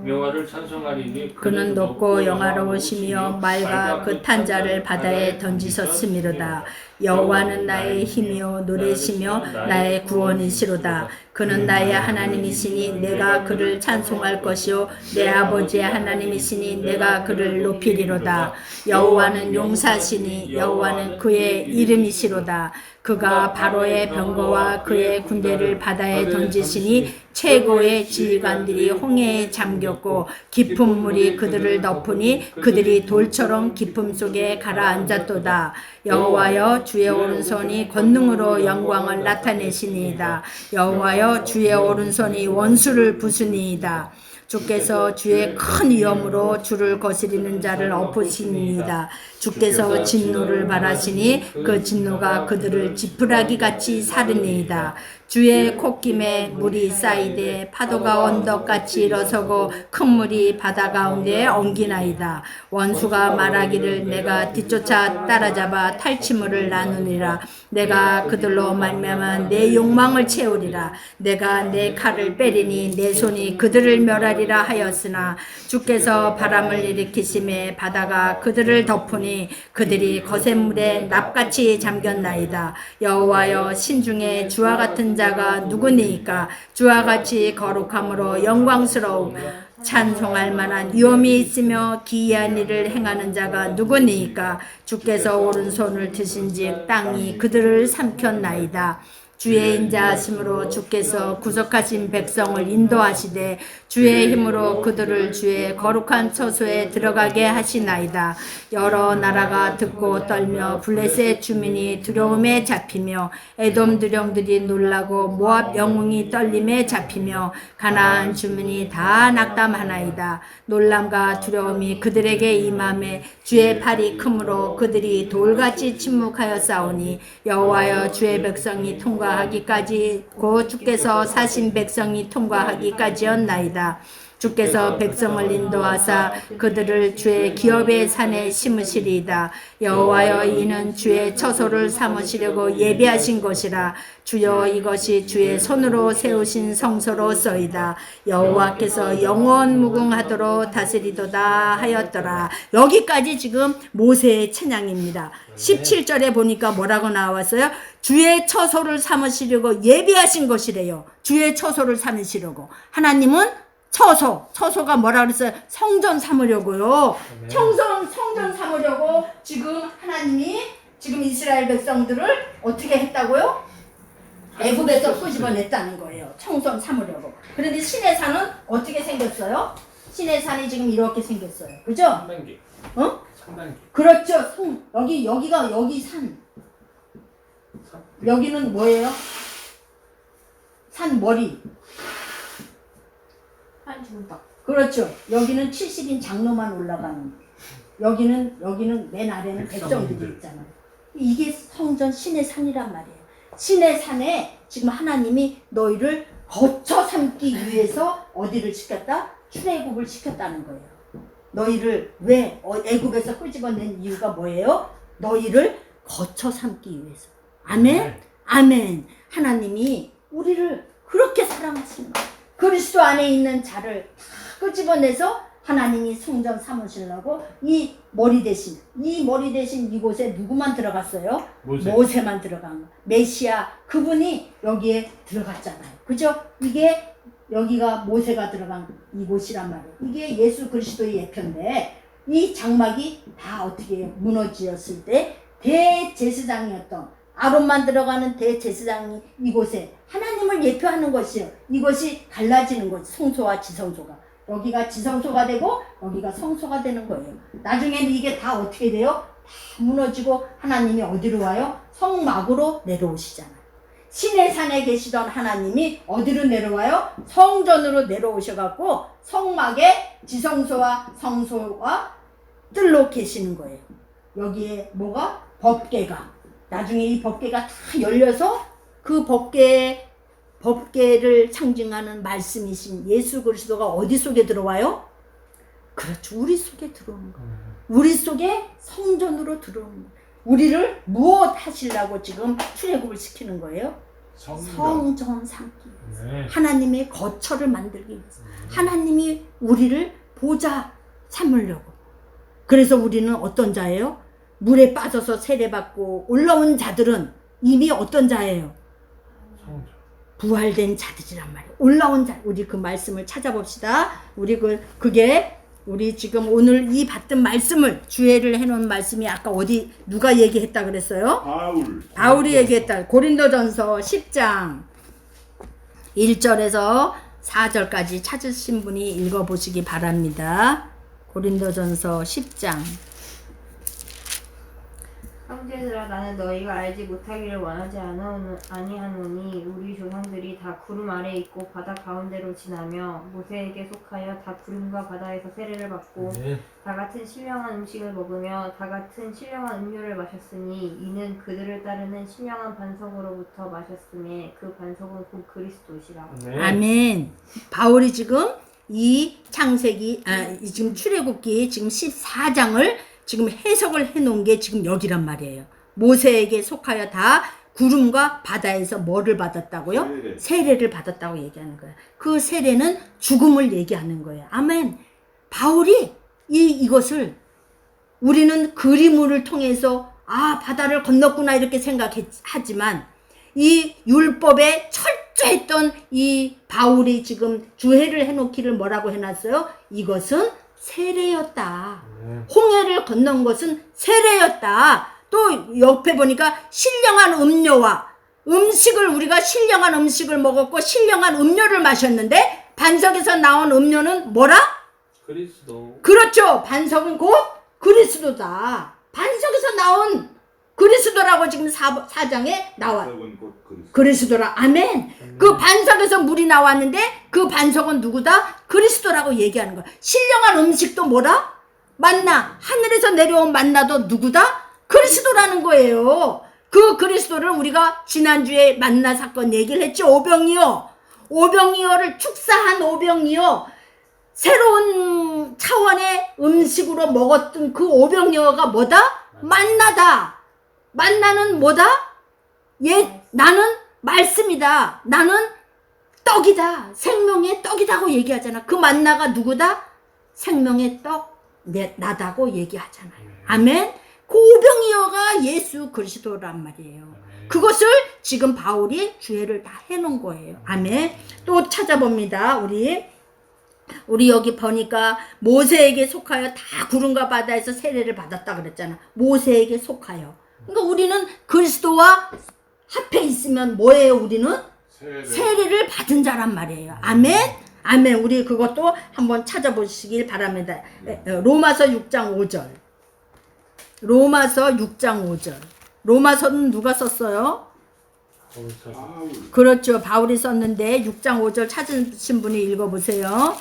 여호와를 찬송하리니 그는 높고 영화로우시며 말과 그 탄자를 바다에 던지셨음이로다. 여호와는 나의 힘이요 노래시며 나의 구원이시로다. 그는 나의 하나님이시니 내가 그를 찬송할 것이요 내 아버지의 하나님이시니 내가 그를 높이리로다. 여호와는 용사시니 여호와는 그의 이름이시로다. 그가 바로의 병거와 그의 군대를 바다에 던지시니 최고의 지휘관들이 홍해에 잠겼고 깊은 물이 그들을 덮으니 그들이 돌처럼 깊음 속에 가라앉았도다. 여호와여 주의 오른손이 권능으로 영광을 나타내시니이다. 여호와여 주의 오른손이 원수를 부수니이다. 주께서 주의 큰 위엄으로 주를 거스리는 자를 엎으시니이다. 주께서 진노를 발하시니 그 진노가 그들을 지푸라기 같이 사르니이다. 주의 콧김에 물이 쌓이되 파도가 언덕같이 일어서고 큰 물이 바다 가운데 엉기나이다. 원수가 말하기를 내가 뒤쫓아 따라잡아 탈취물을 나누니라. 내가 그들로 말미암아 내 욕망을 채우리라. 내가 내 칼을 빼리니 내 손이 그들을 멸하리라 하였으나 주께서 바람을 일으키심에 바다가 그들을 덮으니 그들이 거센물에 납같이 잠겼나이다. 여호와여 신중에 주와 같은 자가 누구니이까? 주와 같이 거룩함으로 영광스러움 찬송할 만한 위엄이 있으며 기이한 일을 행하는 자가 누구니이까? 주께서 오른손을 드신즉 땅이 그들을 삼켰나이다. 주의 인자하심으로 주께서 구속하신 백성을 인도하시되 주의 힘으로 그들을 주의 거룩한 처소에 들어가게 하시나이다. 여러 나라가 듣고 떨며 블레셋 주민이 두려움에 잡히며 에돔 두령들이 놀라고 모압 영웅이 떨림에 잡히며 가나안 주민이 다 낙담하나이다. 놀람과 두려움이 그들에게 임함에 주의 팔이 크므로 그들이 돌같이 침묵하여 싸우니 여호와여 주의 백성이 통과하기까지 곧 주께서 사신 백성이 통과하기까지였나이다. 주께서 백성을 인도하사 그들을 주의 기업의 산에 심으시리이다. 여호와여 이는 주의 처소를 삼으시려고 예비하신 것이라. 주여 이것이 주의 손으로 세우신 성소로서이다. 여호와께서 영원 무궁하도록 다스리도다 하였더라. 여기까지 지금 모세의 찬양입니다. 17절에 보니까 뭐라고 나왔어요? 주의 처소를 삼으시려고 예비하신 것이래요. 주의 처소를 삼으시려고. 하나님은 처소가 뭐라 그랬어요? 성전 삼으려고요. 성전 삼으려고 지금 하나님이 지금 이스라엘 백성들을 어떻게 했다고요? 애굽에서 끄집어냈다는 거예요. 성전 삼으려고. 그런데 신의 산은 어떻게 생겼어요? 신의 산이 지금 이렇게 생겼어요. 그죠? 3단계. 어? 3단계. 그렇죠. 여기 산. 여기는 뭐예요? 산 머리. 한 중턱. 그렇죠. 여기는 70인 장로만 올라가는. 여기는 맨 아래는 백성들이 있잖아요. 이게 성전 신의 산이란 말이에요. 신의 산에 지금 하나님이 너희를 거쳐 삼기 위해서 어디를 시켰다? 출애굽을 시켰다는 거예요. 너희를 왜 애굽에서 끄집어낸 이유가 뭐예요? 너희를 거쳐 삼기 위해서. 아멘? 아멘. 하나님이 우리를 그렇게 사랑하시는 거예요. 그리스도 안에 있는 자를 다 끄집어내서 하나님이 성전 삼으시려고 이 머리 대신 이곳에 누구만 들어갔어요? 모세만 들어간 거. 메시아 그분이 여기에 들어갔잖아요. 그죠? 이게 여기가 모세가 들어간 이곳이란 말이에요. 이게 예수 그리스도의 예표인데 이 장막이 다 어떻게 무너지었을 때 대제사장이었던 아론만 들어가는 대제사장이 이곳에 하나님을 예표하는 것이요. 이것이 갈라지는 거지. 성소와 지성소가. 여기가 지성소가 되고 여기가 성소가 되는 거예요. 나중에는 이게 다 어떻게 돼요? 다 무너지고 하나님이 어디로 와요? 성막으로 내려오시잖아요. 신의 산에 계시던 하나님이 어디로 내려와요? 성전으로 내려오셔갖고 성막에 지성소와 성소와 뜰로 계시는 거예요. 여기에 뭐가? 법궤가. 나중에 이 법궤가 다 열려서 그 법궤를 상징하는 말씀이신 예수 그리스도가 어디 속에 들어와요? 그렇죠. 우리 속에 들어오는 거예요. 우리 속에 성전으로 들어오는 거예요. 우리를 무엇 하시려고 지금 출애굽을 시키는 거예요? 성전 삼기 위해서. 네. 하나님의 거처를 만들기 위해서. 하나님이 우리를 보좌 삼으려고. 그래서 우리는 어떤 자예요? 물에 빠져서 세례받고 올라온 자들은 이미 어떤 자예요? 성전. 부활된 자들이란 말이에요. 올라온 자. 우리 그 말씀을 찾아봅시다. 우리 지금 오늘 이 받던 말씀을 주애를 해놓은 말씀이 아까 어디 누가 얘기했다 그랬어요? 바울이 얘기했다. 고린도전서 10장 1절에서 4절까지 찾으신 분이 읽어보시기 바랍니다. 고린도전서 10장. 형제 형제들아 나는 너희가 알지 못하기를 원하지 아니하노니 우리 조상들이 다 구름 아래 있고 바다 가운데로 지나며 모세에게 속하여 다 구름과 바다에서 세례를 받고 네. 다 같은 신령한 음식을 먹으며 다 같은 신령한 음료를 마셨으니 이는 그들을 따르는 신령한 반석으로부터 마셨음에 그 반석은 곧 그리스도시라. 네. 아멘. 바울이 지금 이 창세기 지금 출애굽기 지금 14장을 지금 해석을 해놓은 게 지금 여기란 말이에요. 모세에게 속하여 다 구름과 바다에서 뭐를 받았다고요? 세례를 받았다고 얘기하는 거예요. 그 세례는 죽음을 얘기하는 거예요. 아멘. 바울이 이것을 우리는 그림을 통해서 바다를 건넜구나 이렇게 생각하지만 이 율법에 철저했던 이 바울이 지금 주해를 해놓기를 뭐라고 해놨어요? 이것은 세례였다. 홍해를 건넌 것은 세례였다. 또 옆에 보니까 신령한 음료와 음식을 우리가 신령한 음식을 먹었고 신령한 음료를 마셨는데 반석에서 나온 음료는 뭐라? 그리스도. 그렇죠. 반석은 곧 그리스도다. 반석에서 나온 그리스도라고 지금 4장에 나와. 그리스도라. 아멘. 그 반석에서 물이 나왔는데 그 반석은 누구다? 그리스도라고 얘기하는 거야. 신령한 음식도 뭐라? 만나. 하늘에서 내려온 만나도 누구다? 그리스도라는 거예요. 그 그리스도를 우리가 지난주에 만나 사건 얘기를 했죠. 오병이어를 축사한 오병이어. 새로운 차원의 음식으로 먹었던 그 오병이어가 뭐다? 만나다. 만나는 뭐다? 나는 말씀이다. 나는 떡이다. 생명의 떡이다고 얘기하잖아. 그 만나가 누구다? 생명의 떡 나다고 얘기하잖아요. 아멘. 그 오병이어가 예수 그리스도란 말이에요. 그것을 지금 바울이 주해를 다 해놓은 거예요. 아멘. 또 찾아봅니다. 우리 여기 보니까 모세에게 속하여 다 구름과 바다에서 세례를 받았다 그랬잖아. 모세에게 속하여. 그러니까 우리는 그리스도와 합해 있으면 뭐예요? 우리는 세례를 받은 자란 말이에요. 아멘. 아멘. 우리 그것도 한번 찾아보시길 바랍니다. 로마서 6장 5절. 로마서 6장 5절. 로마서는 누가 썼어요? 그렇죠. 바울이 썼는데 6장 5절 찾으신 분이 읽어보세요.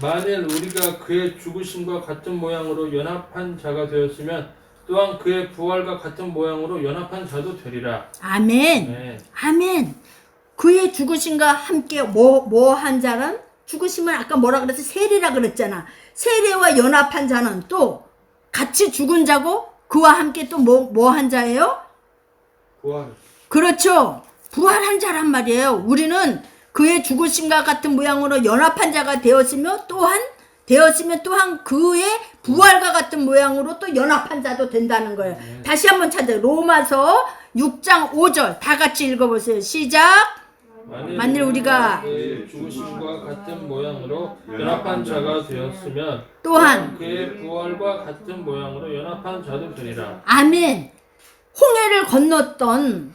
만일 우리가 그의 죽으심과 같은 모양으로 연합한 자가 되었으면 또한 그의 부활과 같은 모양으로 연합한 자도 되리라. 아멘. 네. 아멘. 그의 죽으심과 함께 뭐 한 자는? 죽으심은 아까 뭐라 그랬어? 세례라 그랬잖아. 세례와 연합한 자는 또 같이 죽은 자고 그와 함께 또 뭐 한 자예요? 부활. 그렇죠. 부활한 자란 말이에요. 우리는 그의 죽으심과 같은 모양으로 연합한 자가 되었으면 또한 그의 부활과 같은 모양으로 또 연합한 자도 된다는 거예요. 다시 한번 찾아요. 로마서 6장 5절 다 같이 읽어보세요. 시작. 만일 우리가 그의 죽으심과 같은 모양으로 연합한 자가 되었으면 또한 그의 부활과 같은 모양으로 연합한 자도 되리라. 아멘. 홍해를 건넜던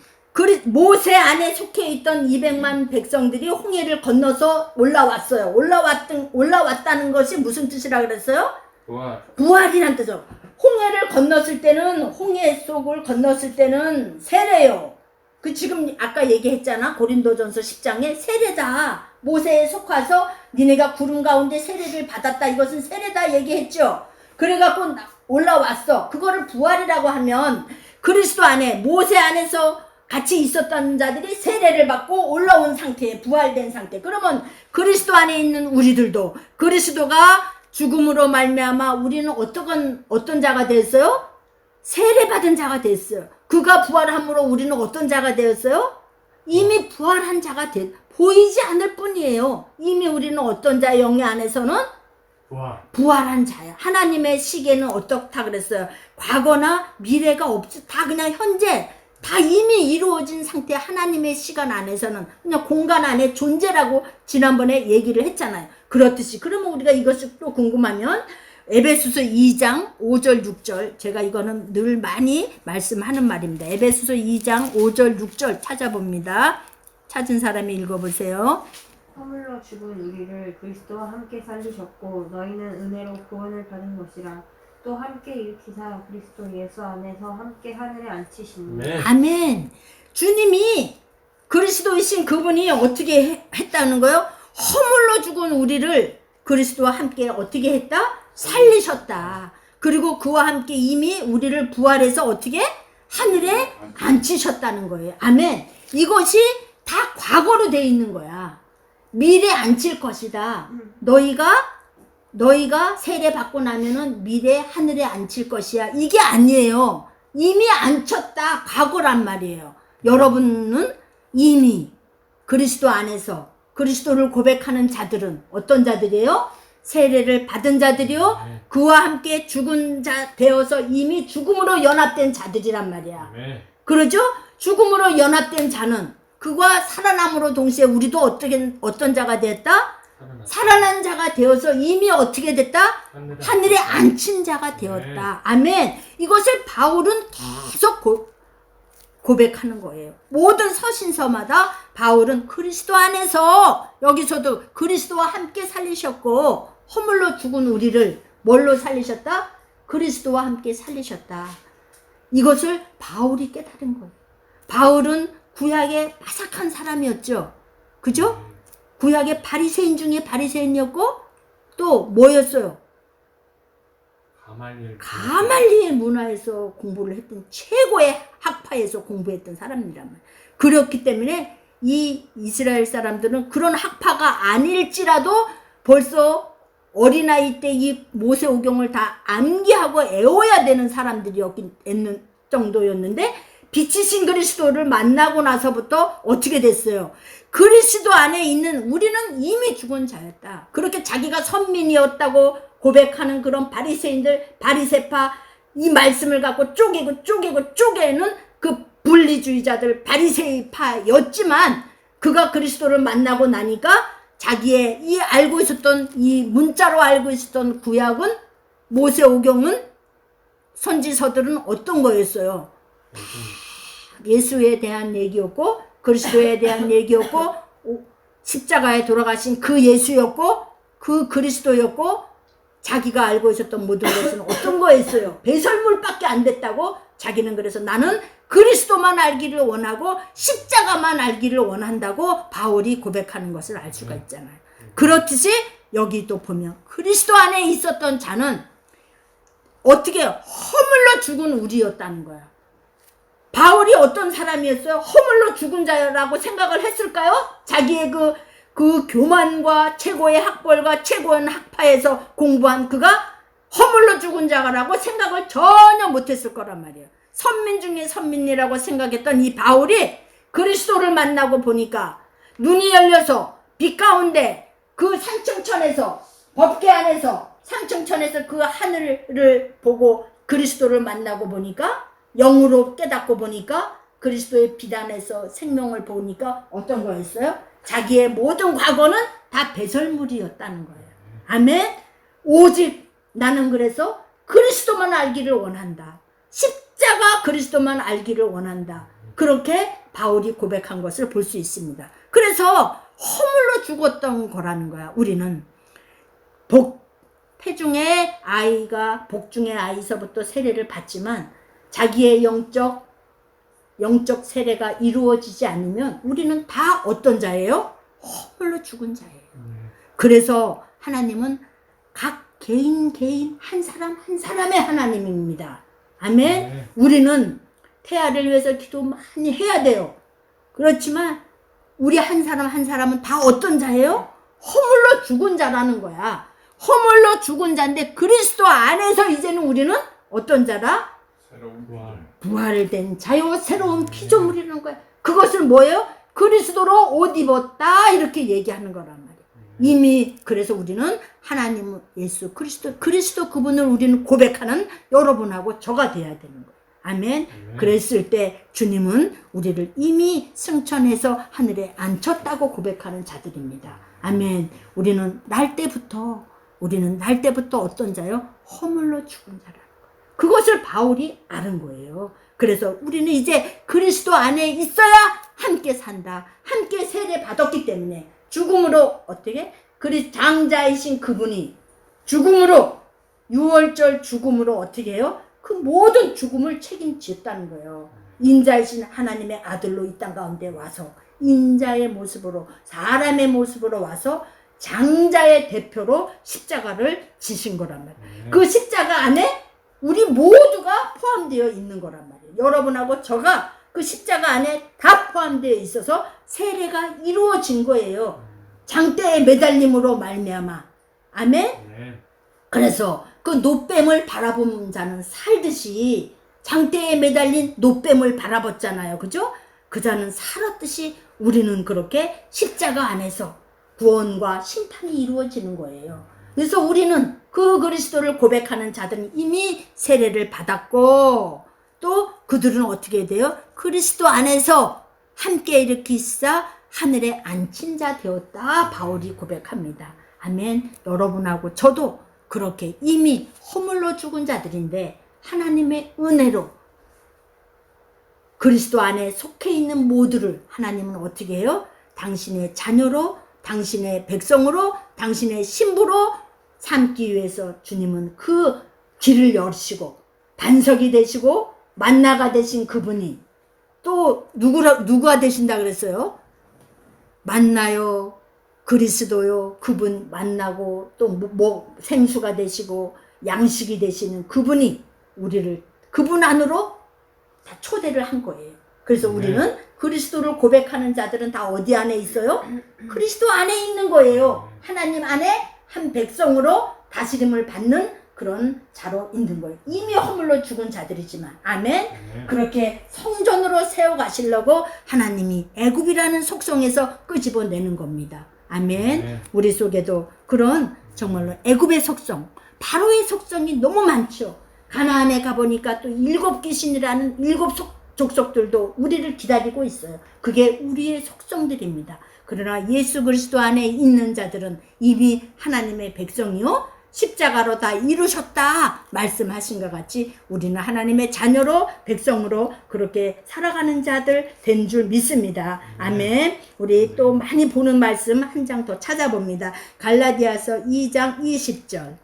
모세 안에 속해 있던 200만 백성들이 홍해를 건너서 올라왔어요. 올라왔다는 것이 무슨 뜻이라 그랬어요? 부활. 부활이란 뜻이죠. 홍해를 건넜을 때는 홍해 속을 건넜을 때는 세례요. 지금 아까 얘기했잖아. 고린도전서 10장에 세례다. 모세에 속아서 니네가 구름 가운데 세례를 받았다. 이것은 세례다 얘기했죠. 그래갖고 올라왔어. 그거를 부활이라고 하면 그리스도 안에 모세 안에서 같이 있었던 자들이 세례를 받고 올라온 상태에 부활된 상태. 그러면 그리스도 안에 있는 우리들도 그리스도가 죽음으로 말미암아 우리는 어떤 자가 됐어요? 세례받은 자가 됐어요. 그가 부활함으로 우리는 어떤 자가 되었어요? 이미 부활한 자가 보이지 않을 뿐이에요. 이미 우리는 어떤 자의 영의 안에서는 부활한 자야. 하나님의 시계는 어떻다 그랬어요? 과거나 미래가 없어. 다 그냥 현재. 다 이미 이루어진 상태. 하나님의 시간 안에서는 그냥 공간 안에 존재라고 지난번에 얘기를 했잖아요. 그렇듯이 그러면 우리가 이것이 또 궁금하면 에베소서 2장 5절 6절 제가 이거는 늘 많이 말씀하는 말입니다. 에베소서 2장 5절 6절 찾아봅니다. 찾은 사람이 읽어보세요. 허물로 죽은 우리를 그리스도와 함께 살리셨고 너희는 은혜로 구원을 받은 것이라. 또 함께 일으키사 그리스도 예수 안에서 함께 하늘에 앉히시니 네. 아멘. 주님이 그리스도이신 그분이 어떻게 했다는 거요? 허물로 죽은 우리를 그리스도와 함께 어떻게 했다? 살리셨다. 그리고 그와 함께 이미 우리를 부활해서 어떻게? 하늘에 앉히셨다는 거예요. 아멘. 이것이 다 과거로 돼 있는 거야. 미래 앉힐 것이다. 너희가 세례 받고 나면은 미래 하늘에 앉힐 것이야. 이게 아니에요. 이미 앉혔다. 과거란 말이에요. 여러분은 이미 그리스도 안에서 그리스도를 고백하는 자들은 어떤 자들이에요? 세례를 받은 자들이요. 그와 함께 죽은 자 되어서 이미 죽음으로 연합된 자들이란 말이야. 그러죠? 죽음으로 연합된 자는 그와 살아남으로 동시에 우리도 어떤 자가 됐다? 살아난 자가 되어서 이미 어떻게 됐다? 하늘에 앉힌 자가 되었다. 아멘. 이것을 바울은 계속 고백하는 거예요. 모든 서신서마다 바울은 그리스도 안에서 여기서도 그리스도와 함께 살리셨고 허물로 죽은 우리를 뭘로 살리셨다? 그리스도와 함께 살리셨다. 이것을 바울이 깨달은 거예요. 바울은 구약의 바삭한 사람이었죠. 그죠? 구약의 바리새인 중에 바리새인이었고 또 뭐였어요? 가말리엘 문화에서 공부를 했던 최고의 학파에서 공부했던 사람이란 말이에요. 그렇기 때문에 이 이스라엘 사람들은 그런 학파가 아닐지라도 벌써 어린아이 때 이 모세오경을 다 암기하고 애워야 되는 사람들이었는 정도였는데 빛이신 그리스도를 만나고 나서부터 어떻게 됐어요? 그리스도 안에 있는 우리는 이미 죽은 자였다. 그렇게 자기가 선민이었다고 고백하는 그런 바리새인들, 바리새파 이 말씀을 갖고 쪼개는 그 분리주의자들 바리새파였지만 그가 그리스도를 만나고 나니까 자기의 이 알고 있었던 이 문자로 알고 있었던 구약은 모세오경은 선지서들은 어떤 거였어요? 예수에 대한 얘기였고 그리스도에 대한 얘기였고 십자가에 돌아가신 그 예수였고 그 그리스도였고 자기가 알고 있었던 모든 것은 어떤 거였어요? 배설물밖에 안 됐다고 자기는 그래서 나는 그리스도만 알기를 원하고 십자가만 알기를 원한다고 바울이 고백하는 것을 알 수가 있잖아요. 그렇듯이 여기도 보면 그리스도 안에 있었던 자는 어떻게 허물로 죽은 우리였다는 거야. 바울이 어떤 사람이었어요? 허물로 죽은 자라고 생각을 했을까요? 자기의 그 교만과 최고의 학벌과 최고의 학파에서 공부한 그가 허물로 죽은 자라고 생각을 전혀 못했을 거란 말이에요. 선민 중에 선민이라고 생각했던 이 바울이 그리스도를 만나고 보니까 눈이 열려서 빛 가운데 그 산청천에서 법궤 안에서 산청천에서 그 하늘을 보고 그리스도를 만나고 보니까 영으로 깨닫고 보니까 그리스도의 빛 안에서 생명을 보니까 어떤 거였어요? 자기의 모든 과거는 다 배설물이었다는 거예요. 아멘. 오직 나는 그래서 그리스도만 알기를 원한다. 십자가 그리스도만 알기를 원한다. 그렇게 바울이 고백한 것을 볼 수 있습니다. 그래서 허물로 죽었던 거라는 거야. 우리는 태중의 아이가 복중의 아이서부터 세례를 받지만 자기의 영적 세례가 이루어지지 않으면 우리는 다 어떤 자예요? 허물로 죽은 자예요. 그래서 하나님은 각 개인 한 사람 한 사람의 하나님입니다. 아멘. 우리는 태아를 위해서 기도 많이 해야 돼요. 그렇지만 우리 한 사람 한 사람은 다 어떤 자예요? 허물로 죽은 자라는 거야. 허물로 죽은 자인데 그리스도 안에서 이제는 우리는 어떤 자라? 부활된 자요 새로운 피조물이라는 거야. 그것을 뭐예요? 그리스도로 옷 입었다 이렇게 얘기하는 거란 말이에요. 이미 그래서 우리는 하나님 예수 그리스도 그분을 우리는 고백하는 여러분하고 저가 돼야 되는 거예요. 아멘. 그랬을 때 주님은 우리를 이미 승천해서 하늘에 앉혔다고 고백하는 자들입니다. 아멘. 우리는 날 때부터 어떤 자요? 허물로 죽은 자라는 거예요. 그것을 바울이 아는 거예요. 그래서 우리는 이제 그리스도 안에 있어야 함께 산다. 함께 세례 받았기 때문에 죽음으로 어떻게? 장자이신 그분이 죽음으로 유월절 죽음으로 어떻게 해요? 그 모든 죽음을 책임지었다는 거예요. 인자이신 하나님의 아들로 이 땅 가운데 와서 인자의 모습으로 사람의 모습으로 와서 장자의 대표로 십자가를 지신 거란 말이에요. 그 십자가 안에 우리 모두가 포함되어 있는 거란 말이에요. 여러분하고 저가 그 십자가 안에 다 포함되어 있어서 세례가 이루어진 거예요. 장대의 매달림으로 말미암아. 아멘. 그래서 그 노뱀을 바라본 자는 살듯이 장대에 매달린 노뱀을 바라봤잖아요. 그죠? 그 자는 살았듯이 우리는 그렇게 십자가 안에서 구원과 심판이 이루어지는 거예요. 그래서 우리는 그 그리스도를 고백하는 자들은 이미 세례를 받았고 또 그들은 어떻게 돼요? 그리스도 안에서 함께 일으키사 하늘에 앉힌 자 되었다. 바울이 고백합니다. 아멘. 여러분하고 저도 그렇게 이미 허물로 죽은 자들인데 하나님의 은혜로 그리스도 안에 속해 있는 모두를 하나님은 어떻게 해요? 당신의 자녀로, 당신의 백성으로, 당신의 신부로 삼기 위해서 주님은 그 길을 여시고 반석이 되시고 만나가 되신 그분이 또 누가 되신다 그랬어요? 만나요, 그리스도요, 그분 만나고 또 뭐 생수가 되시고 양식이 되시는 그분이 우리를 그분 안으로 다 초대를 한 거예요. 그래서 우리는 그리스도를 고백하는 자들은 다 어디 안에 있어요? 그리스도 안에 있는 거예요. 하나님 안에 한 백성으로 다스림을 받는 그런 자로 있는 거예요. 이미 허물로 죽은 자들이지만 아멘. 그렇게 성전으로 세워가시려고 하나님이 애굽이라는 속성에서 끄집어내는 겁니다. 아멘. 우리 속에도 그런 정말로 애굽의 속성, 바로의 속성이 너무 많죠. 가나안에 가보니까 또 7 귀신이라는 7 족속들도 우리를 기다리고 있어요. 그게 우리의 속성들입니다. 그러나 예수 그리스도 안에 있는 자들은 이미 하나님의 백성이요 십자가로 다 이루셨다 말씀하신 것 같이 우리는 하나님의 자녀로 백성으로 그렇게 살아가는 자들 된 줄 믿습니다. 아멘. 우리 또 많이 보는 말씀 한 장 더 찾아봅니다. 갈라디아서 2장 20절.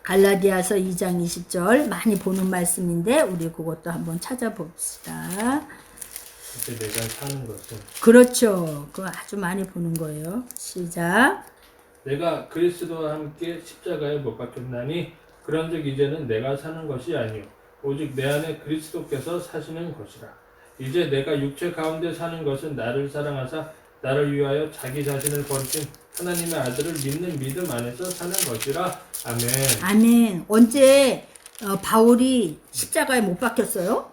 갈라디아서 2장 20절 많이 보는 말씀인데 우리 그것도 한번 찾아봅시다. 이제 내가 사는 것은 그렇죠. 그거 아주 많이 보는 거예요. 시작. 내가 그리스도와 함께 십자가에 못 박혔나니 그런즉 이제는 내가 사는 것이 아니요 오직 내 안에 그리스도께서 사시는 것이라. 이제 내가 육체 가운데 사는 것은 나를 사랑하사 나를 위하여 자기 자신을 버리신 하나님의 아들을 믿는 믿음 안에서 사는 것이라. 아멘. 아멘. 언제 바울이 십자가에 못 박혔어요?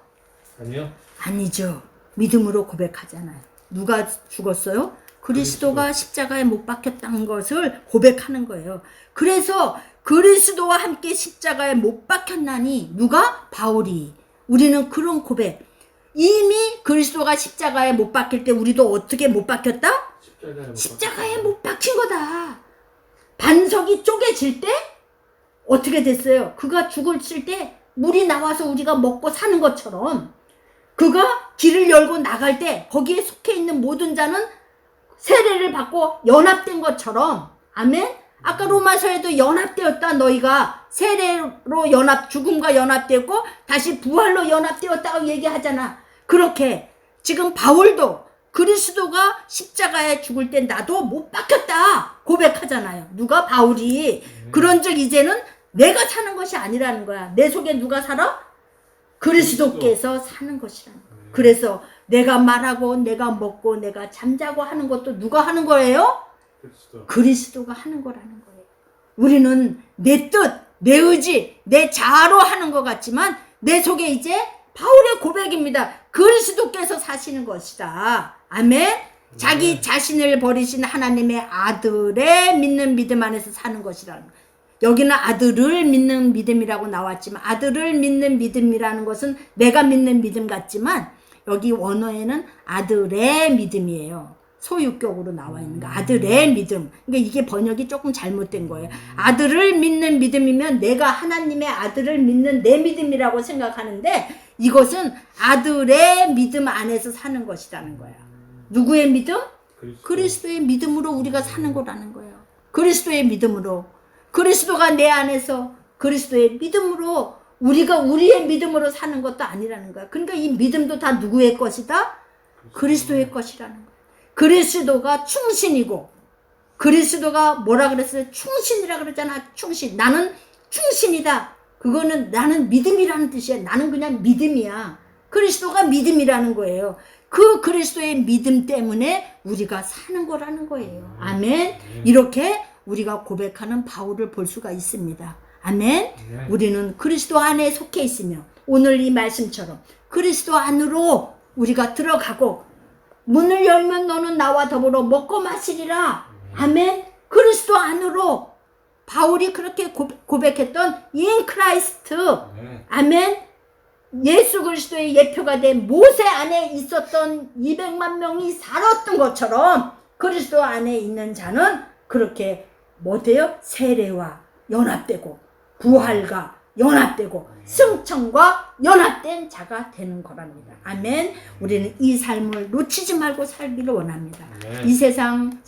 아니요. 아니죠. 믿음으로 고백하잖아요. 누가 죽었어요? 그리스도가 십자가에 못 박혔다는 것을 고백하는 거예요. 그래서 그리스도와 함께 십자가에 못 박혔나니 누가? 바울이. 우리는 그런 고백. 이미 그리스도가 십자가에 못 박힐 때 우리도 어떻게 못 박혔다? 십자가에 못 박힌 거다. 반석이 쪼개질 때 어떻게 됐어요? 그가 죽었을 때 물이 나와서 우리가 먹고 사는 것처럼 그가 길을 열고 나갈 때 거기에 속해 있는 모든 자는 세례를 받고 연합된 것처럼 아멘? 아까 로마서에도 연합되었다. 너희가 세례로 죽음과 연합되었고 다시 부활로 연합되었다고 얘기하잖아. 그렇게 지금 바울도 그리스도가 십자가에 죽을 때 나도 못 박혔다 고백하잖아요. 누가? 바울이. 그런즉 이제는 내가 사는 것이 아니라는 거야. 내 속에 누가 살아? 그리스도께서 사는 것이라는 거야. 그래서 내가 말하고 내가 먹고 내가 잠자고 하는 것도 누가 하는 거예요? 그리스도가 하는 거라는 거예요. 우리는 내 뜻, 내 의지, 내 자아로 하는 것 같지만 내 속에 이제 바울의 고백입니다. 그리스도께서 사시는 것이다. 아멘. 자기 자신을 버리신 하나님의 아들의 믿는 믿음 안에서 사는 것이라는 거예요. 여기는 아들을 믿는 믿음이라고 나왔지만 아들을 믿는 믿음이라는 것은 내가 믿는 믿음 같지만 여기 원어에는 아들의 믿음이에요. 소유격으로 나와 있는 거. 아들의 믿음. 그러니까 이게 번역이 조금 잘못된 거예요. 아들을 믿는 믿음이면 내가 하나님의 아들을 믿는 내 믿음이라고 생각하는데 이것은 아들의 믿음 안에서 사는 것이라는 거야. 누구의 믿음? 그리스도의 믿음으로 우리가 사는 거라는 거예요. 그리스도의 믿음으로. 그리스도가 내 안에서 그리스도의 믿음으로 우리가 우리의 믿음으로 사는 것도 아니라는 거야. 그러니까 이 믿음도 다 누구의 것이다? 그리스도의 것이라는 거야. 그리스도가 충신이고 그리스도가 뭐라 그랬어요? 충신이라 그랬잖아. 충신. 나는 충신이다. 그거는 나는 믿음이라는 뜻이야. 나는 그냥 믿음이야. 그리스도가 믿음이라는 거예요. 그 그리스도의 믿음 때문에 우리가 사는 거라는 거예요. 아멘. 이렇게 우리가 고백하는 바울을 볼 수가 있습니다. 아멘. 우리는 그리스도 안에 속해 있으며 오늘 이 말씀처럼 그리스도 안으로 우리가 들어가고 문을 열면 너는 나와 더불어 먹고 마시리라. 아멘. 그리스도 안으로 바울이 그렇게 고백했던 in Christ. 아멘. 예수 그리스도의 예표가 된 모세 안에 있었던 200만 명이 살았던 것처럼 그리스도 안에 있는 자는 그렇게 뭐 돼요? 세례와 연합되고 부활과 연합되고 승천과 연합된 자가 되는 거랍니다. 아멘. 우리는 이 삶을 놓치지 말고 살기를 원합니다. 이 세상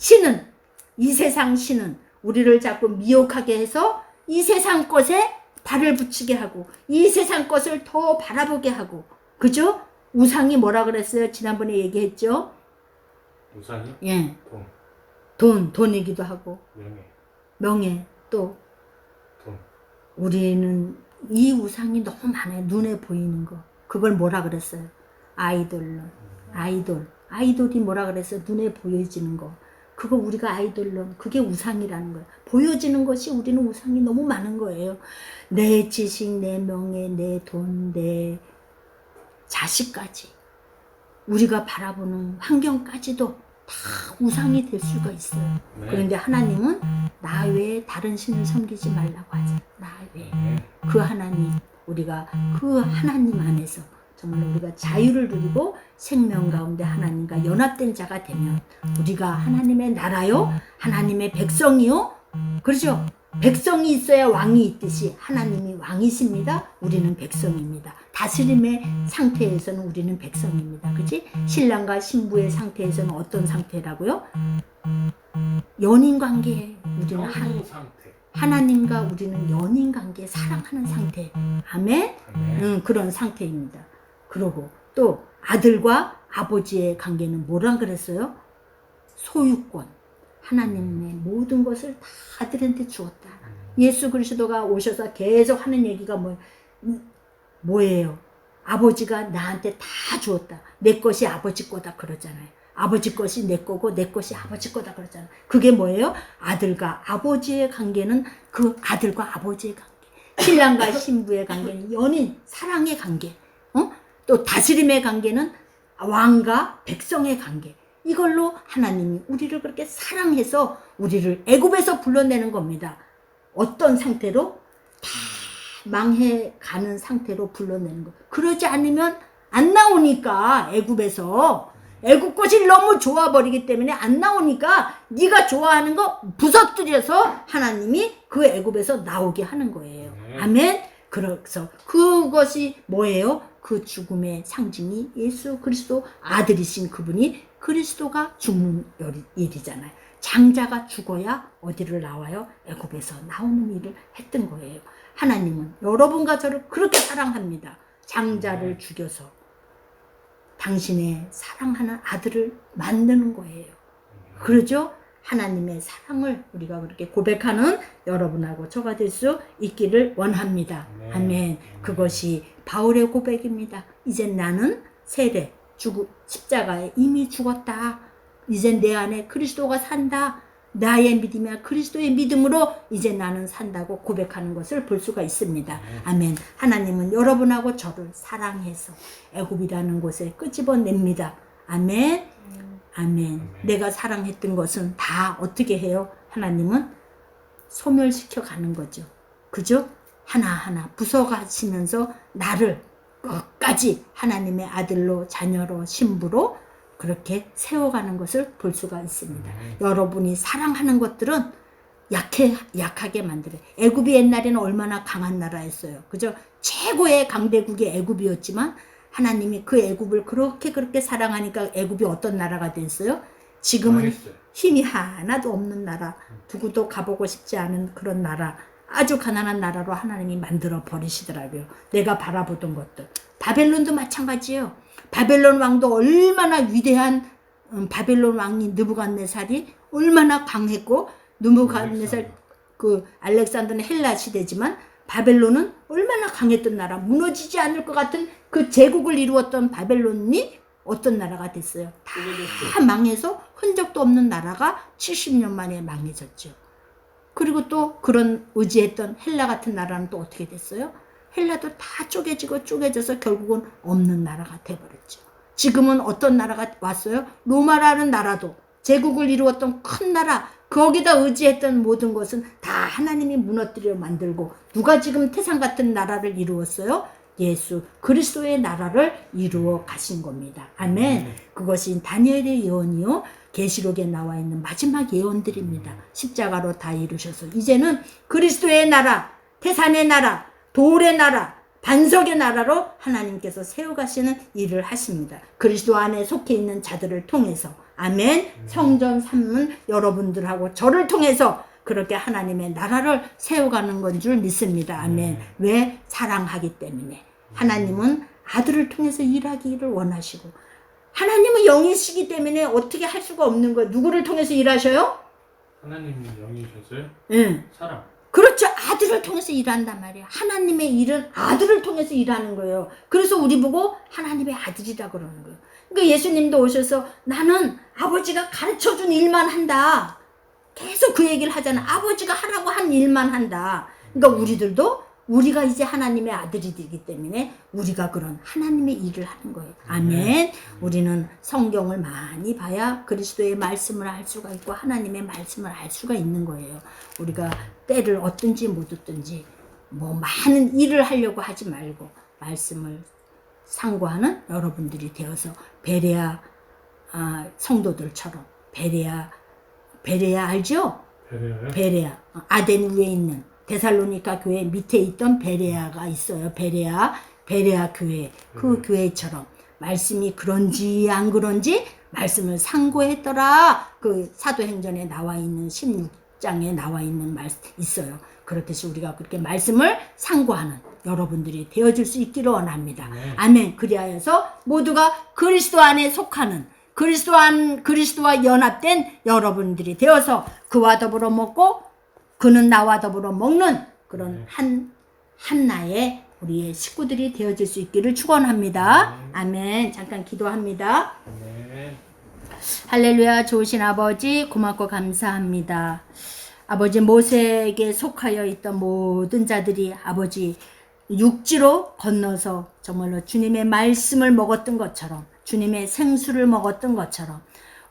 신은 우리를 자꾸 미혹하게 해서 이 세상 것에 발을 붙이게 하고 이 세상 것을 더 바라보게 하고, 그죠? 우상이 뭐라 그랬어요? 지난번에 얘기했죠? 우상이? 예. 돈이기도 하고 명예 또 돈. 우리는 이 우상이 너무 많아요. 눈에 보이는 거. 그걸 뭐라 그랬어요? 아이돌이 뭐라 그랬어요? 눈에 보여지는 거. 그거 우리가 아이돌론, 그게 우상이라는 거예요. 보여지는 것이 우리는 우상이 너무 많은 거예요. 내 지식, 내 명예, 내 돈, 내 자식까지, 우리가 바라보는 환경까지도 다 우상이 될 수가 있어요. 그런데 하나님은 나 외에 다른 신을 섬기지 말라고 하죠. 나 외에. 그 하나님, 우리가 그 하나님 안에서 정말 우리가 자유를 누리고 생명 가운데 하나님과 연합된 자가 되면 우리가 하나님의 나라요, 하나님의 백성이요. 그렇죠? 백성이 있어야 왕이 있듯이 하나님이 왕이십니다. 우리는 백성입니다. 다스림의 상태에서는 우리는 백성입니다. 그치? 신랑과 신부의 상태에서는 어떤 상태라고요? 연인 관계. 우리는 하나님과 우리는 연인 관계, 사랑하는 상태. 아멘? 그런 상태입니다. 그러고 또 아들과 아버지의 관계는 뭐라 그랬어요? 소유권. 하나님의 모든 것을 다 아들한테 주었다. 예수 그리스도가 오셔서 계속 하는 얘기가 뭐예요? 아버지가 나한테 다 주었다. 내 것이 아버지 거다 그러잖아요. 아버지 것이 내 거고 내 것이 아버지 거다 그러잖아요. 그게 뭐예요? 아들과 아버지의 관계는 그 아들과 아버지의 관계. 신랑과 신부의 관계는 연인, 사랑의 관계. 또 다스림의 관계는 왕과 백성의 관계. 이걸로 하나님이 우리를 그렇게 사랑해서 우리를 애굽에서 불러내는 겁니다. 어떤 상태로? 다 망해가는 상태로 불러내는 거. 그러지 않으면 안 나오니까. 애굽에서 애굽 것이 너무 좋아버리기 때문에 안 나오니까 네가 좋아하는 거 부서뜨려서 하나님이 그 애굽에서 나오게 하는 거예요. 아멘. 그래서 그것이 뭐예요? 그 죽음의 상징이 예수 그리스도 아들이신 그분이 그리스도가 죽는 일이잖아요. 장자가 죽어야 어디를 나와요? 애굽에서 나오는 일을 했던 거예요. 하나님은 여러분과 저를 그렇게 사랑합니다. 장자를 죽여서 당신의 사랑하는 아들을 만드는 거예요. 그러죠? 하나님의 사랑을 우리가 그렇게 고백하는 여러분하고 저가 될 수 있기를 원합니다. 아멘. 그것이 바울의 고백입니다. 이제 나는 세례, 십자가에 이미 죽었다. 이제 내 안에 그리스도가 산다. 나의 믿음이야 그리스도의 믿음으로 이제 나는 산다고 고백하는 것을 볼 수가 있습니다. 아멘. 하나님은 여러분하고 저를 사랑해서 애굽이라는 곳에 끄집어냅니다. 아멘. 아멘. 내가 사랑했던 것은 다 어떻게 해요? 하나님은 소멸시켜 가는 거죠. 그죠? 하나하나 부숴가시면서 나를 끝까지 하나님의 아들로, 자녀로, 신부로 그렇게 세워가는 것을 볼 수가 있습니다. 여러분이 사랑하는 것들은 약하게 만들어요. 애굽이 옛날에는 얼마나 강한 나라였어요. 그죠? 최고의 강대국이 애굽이었지만 하나님이 그 애굽을 그렇게 사랑하니까 애굽이 어떤 나라가 됐어요? 지금은 망했어요. 힘이 하나도 없는 나라, 누구도 가보고 싶지 않은 그런 나라, 아주 가난한 나라로 하나님이 만들어 버리시더라고요. 내가 바라보던 것들. 바벨론도 마찬가지예요. 바벨론 왕도 얼마나 위대한 바벨론 왕이 느부갓네살이 얼마나 강했고, 느부갓네살 그 알렉산더는 헬라 시대지만 바벨론은 얼마나 강했던 나라, 무너지지 않을 것 같은 그 제국을 이루었던 바벨론이 어떤 나라가 됐어요? 다 망해서 흔적도 없는 나라가 70년 만에 망해졌죠. 그리고 또 그런 의지했던 헬라 같은 나라는 또 어떻게 됐어요? 헬라도 다 쪼개지고 쪼개져서 결국은 없는 나라가 돼버렸죠. 지금은 어떤 나라가 왔어요? 로마라는 나라도 제국을 이루었던 큰 나라, 거기다 의지했던 모든 것은 다 하나님이 무너뜨려 만들고, 누가 지금 태산 같은 나라를 이루었어요? 예수 그리스도의 나라를 이루어 가신 겁니다. 아멘. 그것이 다니엘의 예언이요, 계시록에 나와 있는 마지막 예언들입니다. 십자가로 다 이루셔서 이제는 그리스도의 나라, 태산의 나라, 돌의 나라, 반석의 나라로 하나님께서 세워가시는 일을 하십니다. 그리스도 안에 속해 있는 자들을 통해서. 아멘. 성전 삼문 여러분들하고 저를 통해서 그렇게 하나님의 나라를 세워가는 건 줄 믿습니다. 아멘. 왜? 사랑하기 때문에. 하나님은 아들을 통해서 일하기를 원하시고, 하나님은 영이시기 때문에 어떻게 할 수가 없는 거예요. 누구를 통해서 일하셔요? 하나님이 영이셔서요? 응. 사랑. 그렇죠. 아들을 통해서 일한단 말이에요. 하나님의 일은 아들을 통해서 일하는 거예요. 그래서 우리 보고 하나님의 아들이라 그러는 거예요. 그러니까 예수님도 오셔서 나는 아버지가 가르쳐준 일만 한다. 계속 그 얘기를 하잖아. 아버지가 하라고 한 일만 한다. 그러니까 우리들도 우리가 이제 하나님의 아들이 되기 때문에 우리가 그런 하나님의 일을 하는 거예요. 아멘. 우리는 성경을 많이 봐야 그리스도의 말씀을 알 수가 있고 하나님의 말씀을 알 수가 있는 거예요. 우리가 때를 얻든지 못 얻든지 뭐 많은 일을 하려고 하지 말고 말씀을 상고하는 여러분들이 되어서 베레아 성도들처럼, 베레아 알죠? 베레아요? 베레아, 아덴 위에 있는 데살로니가 교회 밑에 있던 베레아가 있어요. 베레아 교회. 그 교회처럼 말씀이 그런지 안 그런지 말씀을 상고했더라. 그 사도행전에 나와 있는 16장에 나와 있는 말씀 있어요. 그렇듯이 우리가 그렇게 말씀을 상고하는 여러분들이 되어줄 수 있기를 원합니다. 아멘. 그리하여서 모두가 그리스도 안에 속하는, 그리스도와 연합된 여러분들이 되어서 그와 더불어 먹고 그는 나와 더불어 먹는 그런 한나의 우리의 식구들이 되어질 수 있기를 축원합니다. 아멘. 잠깐 기도합니다. 네. 할렐루야. 좋으신 아버지 고맙고 감사합니다. 아버지 모세에게 속하여 있던 모든 자들이 아버지 육지로 건너서 정말로 주님의 말씀을 먹었던 것처럼, 주님의 생수를 먹었던 것처럼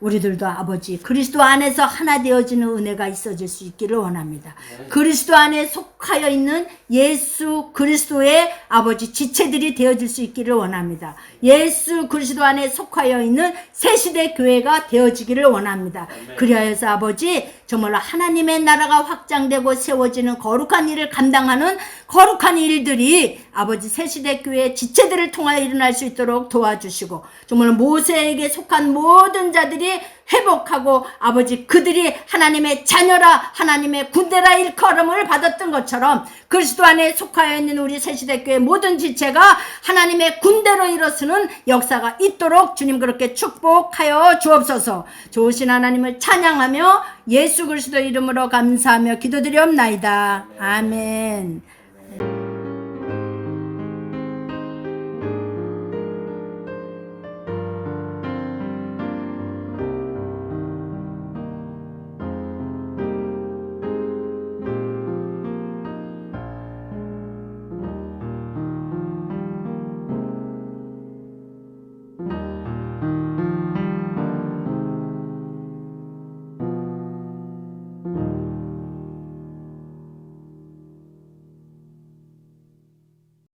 우리들도 아버지 그리스도 안에서 하나 되어지는 은혜가 있어질 수 있기를 원합니다. 그리스도 안에 속하여 있는 예수 그리스도의 아버지 지체들이 되어질 수 있기를 원합니다. 예수 그리스도 안에 속하여 있는 새시대 교회가 되어지기를 원합니다. 그리하여서 아버지 정말로 하나님의 나라가 확장되고 세워지는 거룩한 일을 감당하는 거룩한 일들이 아버지 새시대 교회의 지체들을 통하여 일어날 수 있도록 도와주시고, 정말로 모세에게 속한 모든 자들이 회복하고 아버지 그들이 하나님의 자녀라, 하나님의 군대라 일컬음을 받았던 것처럼 그리스도 안에 속하여 있는 우리 새시대교회 모든 지체가 하나님의 군대로 일어서는 역사가 있도록 주님 그렇게 축복하여 주옵소서. 좋으신 하나님을 찬양하며 예수 그리스도 이름으로 감사하며 기도드리옵나이다. 아멘.